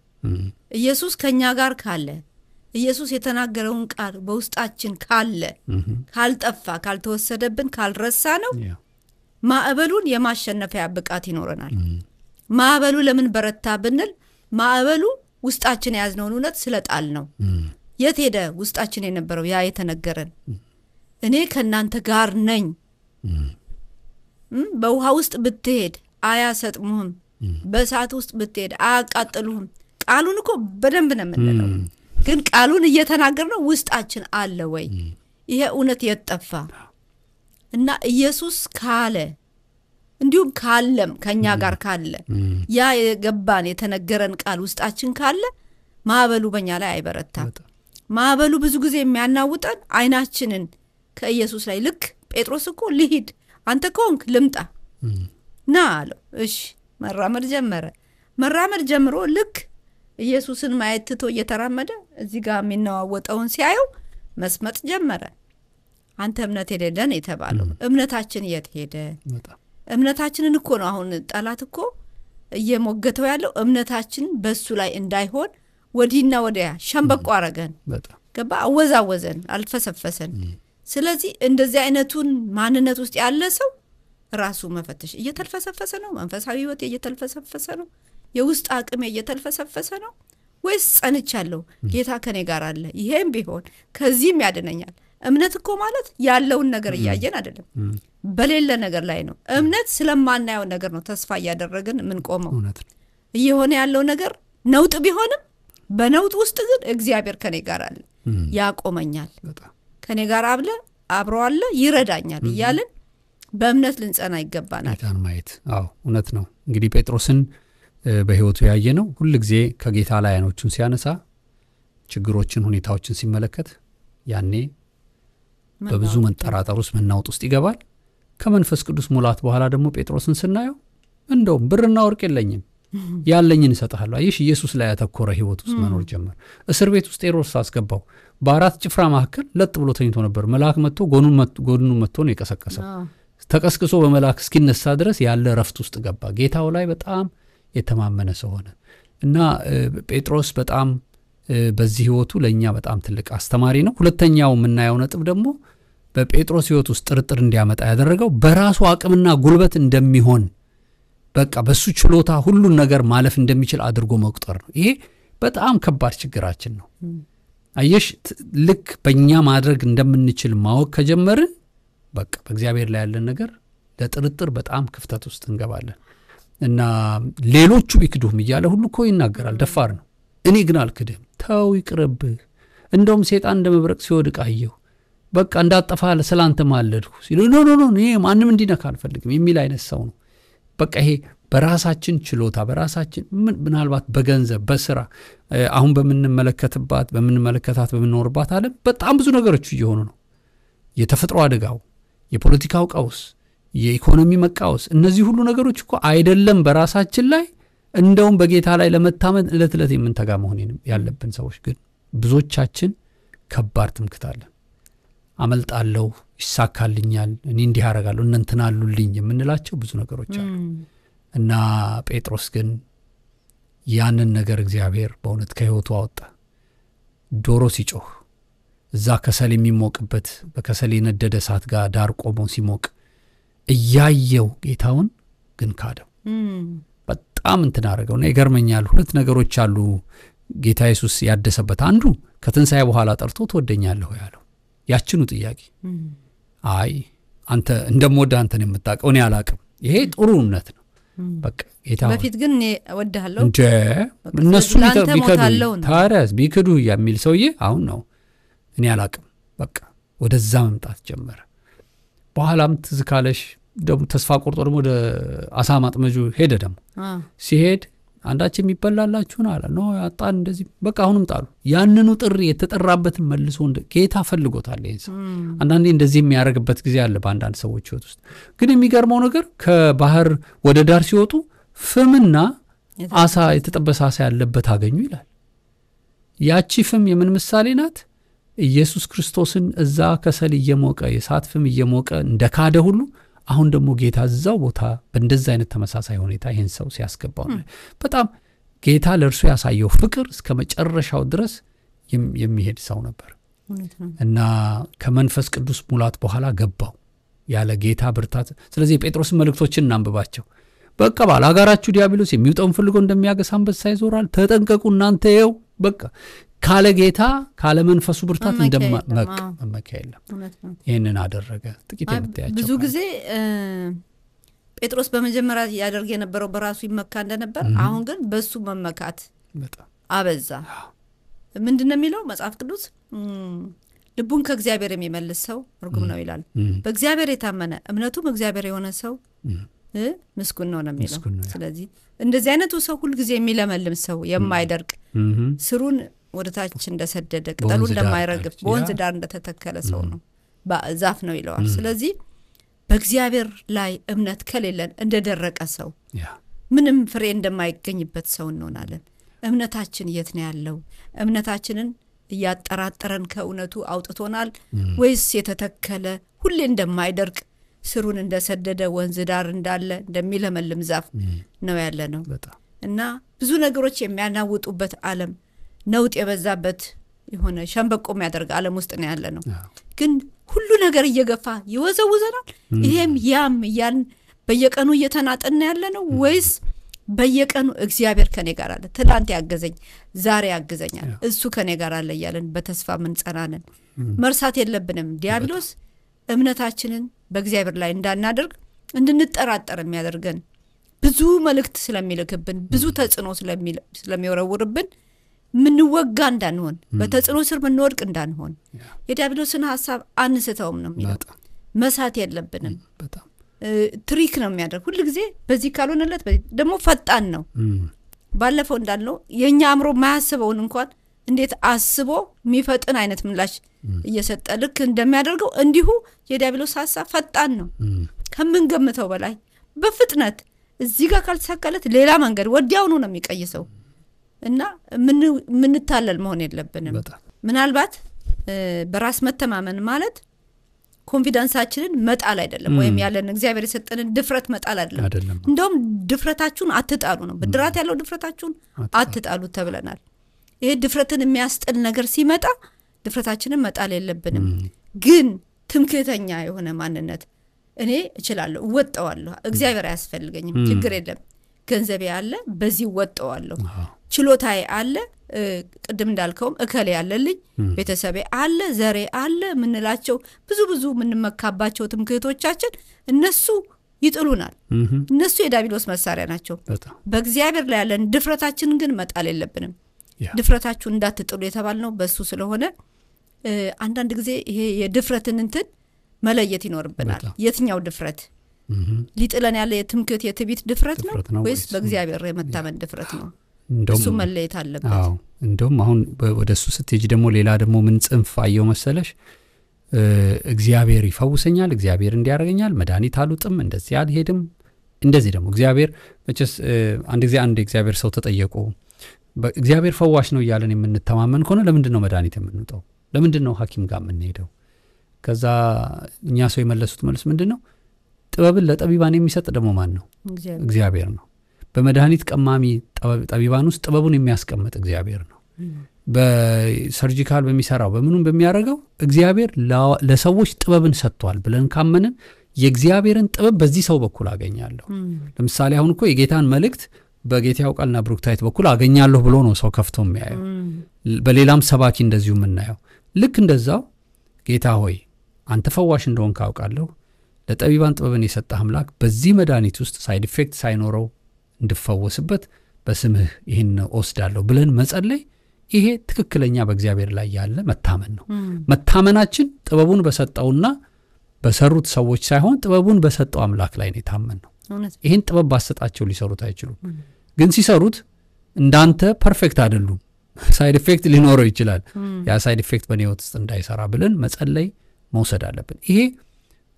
ኢየሱስ ከኛ ጋር ካለ ኢየሱስ የተናገረውን ቃል በውስጣችን ካለ ካልጠፋ ካልተወሰደብን ካልረሳ ነው ማዕበሉን የማሸነፊያ ብቃት ይኖረናል። ማዕበሉ ለምን በረታ ብንል ማዕበሉ ውስጣችን ያዝነውን እውነት ስለጣል ነው። የት ሄደ ውስጣችን የነበረው ያ የተነገረን እኔ ከናንተ ጋር ነኝ፣ በውሃ ውስጥ ብትሄድ አያሰጥሙህም፣ በእሳት ውስጥ ብትሄድ አያቃጥሉህም። ቃሉን እኮ በደንብ ነው የምንለው፣ ግን ቃሉን እየተናገርነው ውስጣችን አለ ወይ? ይሄ እውነት የጠፋ እና ኢየሱስ ካለ እንዲሁም ካለም ከኛ ጋር ካለ ያ የገባን የተነገረን ቃል ውስጣችን ካለ ማዕበሉ በእኛ ላይ አይበረታም። ማዕበሉ ብዙ ጊዜ የሚያናውጠን አይናችንን ከኢየሱስ ላይ ልክ ጴጥሮስ እኮ ልሂድ አንተ ከሆንክ ልምጣ ና አለው። እሺ መራመድ ጀመረ። መራመድ ጀምሮ ልክ ኢየሱስን ማየት ትቶ እየተራመደ እዚህ ጋር የሚናወጠውን ሲያየው መስመጥ ጀመረ። አንተ እምነት የሌለን የተባለው እምነታችን የት ሄደ? እምነታችንን እኮ ነው አሁን ጠላት እኮ እየሞገተው ያለው። እምነታችን በሱ ላይ እንዳይሆን ወዲና ወዲያ ሸምበቆ አረገን፣ ገባ አወዛወዘን፣ አልፈሰፈሰን። ስለዚህ እንደዚህ አይነቱን ማንነት ውስጥ ያለ ሰው ራሱ መፈተሽ እየተልፈሰፈሰ ነው። መንፈሳዊ ህይወት እየተልፈሰፈሰ ነው። የውስጥ አቅም እየተልፈሰፈሰ ነው ወይስ ጸንቻለሁ ጌታ ከኔ ጋር አለ፣ ይሄም ቢሆን ከዚህም ያድነኛል? እምነት እኮ ማለት ያለውን ነገር እያየን አይደለም፣ በሌለ ነገር ላይ ነው። እምነት ስለማናየው ነገር ነው ተስፋ እያደረግን ምን ቆመው። እየሆነ ያለው ነገር ነውጥ ቢሆንም በነውጥ ውስጥ ግን እግዚአብሔር ከኔ ጋር አለ፣ ያቆመኛል፣ ከኔ ጋር አብሮ አለ፣ ይረዳኛል እያልን በእምነት ልንጸና ይገባናል። ጌታን ማየት እውነት ነው። እንግዲህ ጴጥሮስን በህይወቱ ያየ ነው ሁሉ ጊዜ ከጌታ ላይ አይኖቹን ሲያነሳ ችግሮችን ሁኔታዎችን ሲመለከት ያኔ በብዙ መንጠራጠር ውስጥ መናወጥ ውስጥ ይገባል። ከመንፈስ ቅዱስ ሙላት በኋላ ደግሞ ጴጥሮስን ስናየው እንደውም ብርና ወርቅ የለኝም ያለኝን እሰጥሃለሁ። አይሽ ኢየሱስ ላይ ያተኮረ ህይወት ውስጥ መኖር ጀመረ። እስር ቤት ውስጥ ሄሮድስ አስገባው። በአራት ጭፍራ መካከል ለጥ ብሎ ተኝቶ ነበር። መልአክ መጥቶ ጎኑን መጥቶ ነው የቀሰቀሰው። ተቀስቅሶ በመልአክ እስኪነሳ ድረስ ያለ ረፍት ውስጥ ገባ። ጌታው ላይ በጣም የተማመነ ሰው ሆነ እና ጴጥሮስ በጣም በዚህ ህይወቱ ለኛ በጣም ትልቅ አስተማሪ ነው። ሁለተኛው የምናየው ነጥብ ደግሞ በጴጥሮስ ህይወት ውስጥ ጥርጥር እንዲያመጣ ያደረገው በራሱ አቅምና ጉልበት እንደሚሆን በቃ በሱ ችሎታ ሁሉን ነገር ማለፍ እንደሚችል አድርጎ መቁጠር ነው። ይሄ በጣም ከባድ ችግራችን ነው። አየሽ ልክ በእኛ ማድረግ እንደምንችል ማወቅ ከጀመርን በቃ በእግዚአብሔር ላይ ያለን ነገር ለጥርጥር በጣም ክፍተት ውስጥ እንገባለን እና ሌሎቹ ቢክዱህም እያለ ሁሉ እኮ ይናገራል። ደፋር ነው። እኔ ግን አልክድህም፣ ተው ይቅርብህ፣ እንደውም ሰይጣን እንደ መብረቅ ሲወድቅ አየሁ፣ በቃ እንዳጠፋ ስላንተ ማለድኩ ሲሉ ኖ እኔ ማንም እንዲነካ አልፈልግም የሚል አይነት ሰው ነው። በቃ ይሄ በራሳችን ችሎታ በራሳችን ምናልባት በገንዘብ በስራ አሁን በምንመለከታት በምንኖርባት ዓለም በጣም ብዙ ነገሮች እየሆኑ ነው። የተፈጥሮ አደጋው፣ የፖለቲካው ቀውስ፣ የኢኮኖሚ መቃወስ፣ እነዚህ ሁሉ ነገሮች እኮ አይደለም በራሳችን ላይ እንደውም በጌታ ላይ ለመታመን እለት እለት የምንተጋ መሆን ያለብን ሰዎች ግን ብዙዎቻችን ከባድ ትምክህት አለን። አመልጣለሁ፣ ይሳካልኛል፣ እኔ እንዲህ አደርጋለሁ፣ እንትን አሉልኝ የምንላቸው ብዙ ነገሮች አሉ እና ጴጥሮስ ግን ያንን ነገር እግዚአብሔር በእውነት ከሕይወቱ አወጣ። ዶሮ ሲጮህ እዛ ከሰል የሚሞቅበት በከሰል የነደደ እሳት ጋር ዳር ቆሞ ሲሞቅ እያየው ጌታውን ግን ካደው። በጣም እንትን አደረገውና ይገርመኛል። ሁለት ነገሮች አሉ ጌታ ኢየሱስ ያደሰበት። አንዱ ከትንሣኤ በኋላ ጠርቶ ትወደኛለህ ያለው ያችኑ ጥያቄ አይ አንተ እንደምወድህ አንተን የምታውቀው እኔ አላውቅም። ይሄ ጥሩ እምነት ነው። በቃ ጌታ በፊት ግን እኔ እወድሃለሁ እንደ እነሱ ቢክዱ የሚል ሰውዬ አሁን ነው እኔ አላውቅም። በቃ ወደዛ መምጣት ጀመረ። በኋላም ትዝ ካለሽ ደግሞ ተስፋ ቆርጦ ደግሞ ወደ አሳ ማጥመጁ ሄደ። ደግሞ ሲሄድ አንዳችን የሚበላላችሁን አለ ነው ያጣን እንደዚህ በቃ አሁንም ጣሉ። ያንኑ ጥሪ የተጠራበትን መልሶ ጌታ ፈልጎታል። ይሄን ሰው አንዳንዴ እንደዚህ የሚያደርግበት ጊዜ አለ በአንዳንድ ሰዎች ህይወት ውስጥ። ግን የሚገርመው ነገር ከባህር ወደ ዳር ሲወጡ ፍምና አሳ የተጠበሰ አሳ ያለበት አገኙ ይላል። ያቺ ፍም የምን ምሳሌ ናት? ኢየሱስ ክርስቶስን እዛ ከሰል እየሞቀ የእሳት ፍም እየሞቀ እንደካደ ሁሉ አሁን ደግሞ ጌታ እዛው ቦታ በእንደዛ አይነት ተመሳሳይ ሁኔታ ይህን ሰው ሲያስገባው ነው። በጣም ጌታ ለእርሱ ያሳየው ፍቅር እስከ መጨረሻው ድረስ የሚሄድ ሰው ነበር እና ከመንፈስ ቅዱስ ሙላት በኋላ ገባው ያለ ጌታ ብርታት። ስለዚህ የጴጥሮስን መልእክቶችን እናንብባቸው። በቃ ባላጋራችሁ ዲያብሎስ የሚውጠውን ፈልጎ እንደሚያገሳ አንበሳ ይዞራል፣ ተጠንቀቁ እናንተ ይኸው በቃ ካለ ጌታ ካለ መንፈሱ ብርታት መመኪያ የለም። ይህንን አደረገ። ጥቂት የምታያቸው ብዙ ጊዜ ጴጥሮስ በመጀመሪያ ያደርግ የነበረው በራሱ ይመካ እንደነበር አሁን ግን በሱ መመካት አበዛ። ምንድነው የሚለው መጽሐፍ ቅዱስ? ልቡን ከእግዚአብሔር የሚመልስ ሰው ርጉም ነው ይላል። በእግዚአብሔር የታመነ እምነቱም እግዚአብሔር የሆነ ሰው ምስጉን ነው የሚለው። ስለዚህ እንደዚህ አይነቱ ሰው ሁሉ ጊዜ የሚለመልም ሰው የማይደርቅ ስሩን ወደታች እንደሰደደ ቅጠሉ እንደማይረግፍ በወንዝ ዳር እንደተተከለ ሰው ነው ዛፍ ነው ይለዋል። ስለዚህ በእግዚአብሔር ላይ እምነት ከሌለን እንደደረቀ ሰው ምንም ፍሬ እንደማይገኝበት ሰው እንሆናለን። እምነታችን የት ነው ያለው? እምነታችንን እያጠራጠረን ከእውነቱ አውጥቶናል ወይስ የተተከለ ሁሌ እንደማይደርቅ ስሩን እንደሰደደ ወንዝ ዳር እንዳለ እንደሚለመልም ዛፍ ነው ያለ ነው? እና ብዙ ነገሮች የሚያናውጡበት ዓለም ነውጥ የበዛበት የሆነ ሸምበቆ የሚያደርግ ዓለም ውስጥ ነው ያለ ነው። ግን ሁሉ ነገር እየገፋ ይወዘውዘናል። ይሄም ያም ያን በየቀኑ እየተናጠና ያለ ነው ወይስ በየቀኑ እግዚአብሔር ከኔ ጋር አለ፣ ትላንት ያገዘኝ ዛሬ ያገዘኛል፣ እሱ ከኔ ጋር አለ እያለን በተስፋ ምን ጸናነን? መርሳት የለብንም ዲያብሎስ እምነታችንን በእግዚአብሔር ላይ እንዳናደርግ እንድንጠራጠር የሚያደርገን ብዙ መልእክት ስለሚልክብን ብዙ ተጽዕኖ ስለሚወረውርብን ምንወጋ እንዳንሆን በተጽዕኖ ስር ምንወድቅ እንዳንሆን የዲያብሎስን ሐሳብ አንስተውም ነው የሚለው። መሳት የለብንም። ትሪክ ነው የሚያደርግ ሁሉ ጊዜ በዚህ ካልሆነለት ደግሞ ፈጣን ነው። ባለፈው እንዳልነው የኛ አእምሮ ማያስበውን እንኳን እንዴት አስቦ የሚፈጥን አይነት ምላሽ እየሰጠ ልክ እንደሚያደርገው እንዲሁ የዲያብሎስ ሐሳብ ፈጣን ነው። ከምንገምተው በላይ በፍጥነት እዚህ ጋር ካልተሳካለት ሌላ መንገድ ወዲያውኑ ነው የሚቀይሰው እና ምን ታለል መሆን የለብንም። ምናልባት በራስ መተማመን ማለት ኮንፊደንሳችንን መጣል አይደለም ወይም ያለን እግዚአብሔር የሰጠንን ድፍረት መጣል አይደለም። እንደውም ድፍረታችሁን አትጣሉ ነው። ብድራት ያለው ድፍረታችሁን አትጣሉ ተብለናል። ይሄ ድፍረትን የሚያስጥል ነገር ሲመጣ ድፍረታችንን መጣል የለብንም። ግን ትምክህተኛ የሆነ ማንነት እኔ እችላለሁ እወጣዋለሁ፣ እግዚአብሔር አያስፈልገኝም፣ ችግር የለም፣ ገንዘቤ አለ በዚህ እወጣዋለሁ፣ ችሎታዬ አለ፣ ቅድም እንዳልከውም እከሌ ያለልኝ ቤተሰቤ አለ፣ ዘሬ አለ ምንላቸው ብዙ ምንመካባቸው ትምክህቶቻችን እነሱ ይጥሉናል። እነሱ የዲያብሎስ መሳሪያ ናቸው። በእግዚአብሔር ላይ ያለን ድፍረታችን ግን መጣል የለብንም። ድፍረታችሁ እንዳትጥሉ የተባልነው በሱ ስለሆነ አንዳንድ ጊዜ ይሄ የድፍረትን እንትን መለየት ይኖርብናል። የትኛው ድፍረት ሊጥለን ያለ የትምክህት የትዕቢት ድፍረት ነው ወይስ በእግዚአብሔር የመታመን ድፍረት ነው? እሱ መለየት አለበት። አዎ እንደውም አሁን ወደሱ ስትሄጂ ደግሞ ሌላ ደግሞ ምን ጽንፍ አየው መሰለሽ? እግዚአብሔር ይፈውሰኛል፣ እግዚአብሔር እንዲያረጋኛል፣ መድኃኒት አልውጥም፣ እንደዚህ አልሄድም። እንደዚህ ደግሞ እግዚአብሔር መቼስ አንድ ጊዜ አንድ እግዚአብሔር ሰው ተጠየቁ፣ እግዚአብሔር ፈዋሽ ነው እያለን የምንተማመን ከሆነ ለምንድን ነው መድኃኒት የምንውጠው? ለምንድን ነው ሐኪም ጋር የምንሄደው? ከዛ እኛ ሰው የመለሱት መልስ ምንድን ነው? ጥበብን ለጠቢባን የሚሰጥ ደግሞ ማን ነው? እግዚአብሔር ነው። በመድኃኒት ቀማሚ ጠቢባን ውስጥ ጥበቡን የሚያስቀምጥ እግዚአብሔር ነው። በሰርጂካል በሚሰራው በምኑም በሚያደርገው እግዚአብሔር ለሰዎች ጥበብን ሰጥቷል ብለን ካመንን የእግዚአብሔርን ጥበብ በዚህ ሰው በኩል አገኛለሁ። ለምሳሌ አሁን እኮ የጌታን መልእክት በጌታ ያውቃልና ብሩክታይት በኩል አገኛለሁ ብሎ ነው ሰው ከፍቶ የሚያየው። በሌላም ሰባኪ እንደዚሁ የምናየው ልክ እንደዛው ጌታ ሆይ አንተ ፈዋሽ እንደሆን ካውቃለሁ፣ ለጠቢባን ጥበብን የሰጠህ አምላክ በዚህ መድኃኒት ውስጥ ሳይድ ኢፌክት ሳይኖረው እንድፈወስበት በስምህ ይህን ወስዳለሁ ብለን መጸለይ ይሄ ትክክለኛ በእግዚአብሔር ላይ ያለ መታመን ነው። መታመናችን ጥበቡን በሰጠውና በሰሩት ሰዎች ሳይሆን ጥበቡን በሰጠው አምላክ ላይ ነው የታመን ነው። ይህን ጥበብ ባሰጣቸው ሊሰሩት አይችሉም። ግን ሲሰሩት እንዳንተ ፐርፌክት አይደሉም። ሳይድ ኢፌክት ሊኖረው ይችላል። ያ ሳይድ ኢፌክት በእኔ ሕይወት ውስጥ እንዳይሰራ ብለን መጸለይ መውሰድ አለብን። ይሄ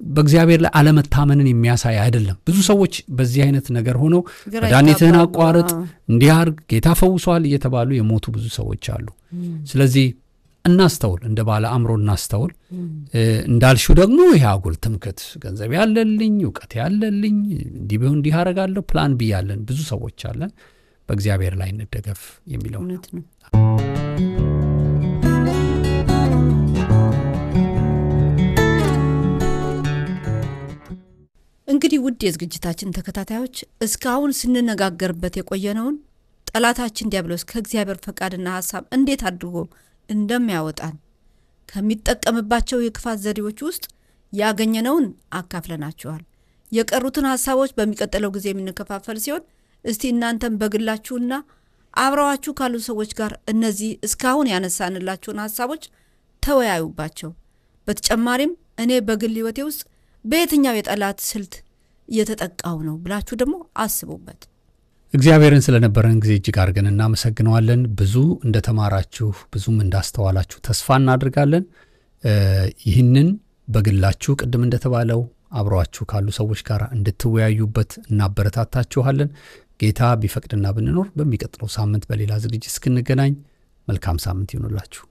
በእግዚአብሔር ላይ አለመታመንን የሚያሳይ አይደለም። ብዙ ሰዎች በዚህ አይነት ነገር ሆነው መድኃኒትህን አቋርጥ፣ እንዲያርግ፣ ጌታ ፈውሷል እየተባሉ የሞቱ ብዙ ሰዎች አሉ። ስለዚህ እናስተውል፣ እንደ ባለ አእምሮ እናስተውል። እንዳልሽው ደግሞ ይሄ አጉል ትምክህት፣ ገንዘብ ያለልኝ፣ እውቀት ያለልኝ፣ እንዲህ ቢሆን እንዲህ አደርጋለሁ ፕላን ቢ ያለን ብዙ ሰዎች አለን። በእግዚአብሔር ላይ እንደገፍ የሚለው ነው። እንግዲህ ውድ የዝግጅታችን ተከታታዮች እስካሁን ስንነጋገርበት የቆየነውን ጠላታችን ዲያብሎስ ከእግዚአብሔር ፈቃድና ሐሳብ እንዴት አድርጎ እንደሚያወጣን ከሚጠቀምባቸው የክፋት ዘዴዎች ውስጥ ያገኘነውን አካፍለናችኋል። የቀሩትን ሐሳቦች በሚቀጥለው ጊዜ የምንከፋፈል ሲሆን እስቲ እናንተም በግላችሁና አብረዋችሁ ካሉ ሰዎች ጋር እነዚህ እስካሁን ያነሳንላችሁን ሐሳቦች ተወያዩባቸው። በተጨማሪም እኔ በግል ሕይወቴ ውስጥ በየትኛው የጠላት ስልት እየተጠቃው ነው ብላችሁ ደግሞ አስቡበት። እግዚአብሔርን ስለነበረን ጊዜ እጅግ አድርገን እናመሰግነዋለን። ብዙ እንደተማራችሁ ብዙም እንዳስተዋላችሁ ተስፋ እናድርጋለን። ይህንን በግላችሁ ቅድም እንደተባለው አብረዋችሁ ካሉ ሰዎች ጋር እንድትወያዩበት እናበረታታችኋለን። ጌታ ቢፈቅድና ብንኖር በሚቀጥለው ሳምንት በሌላ ዝግጅት እስክንገናኝ መልካም ሳምንት ይሁንላችሁ።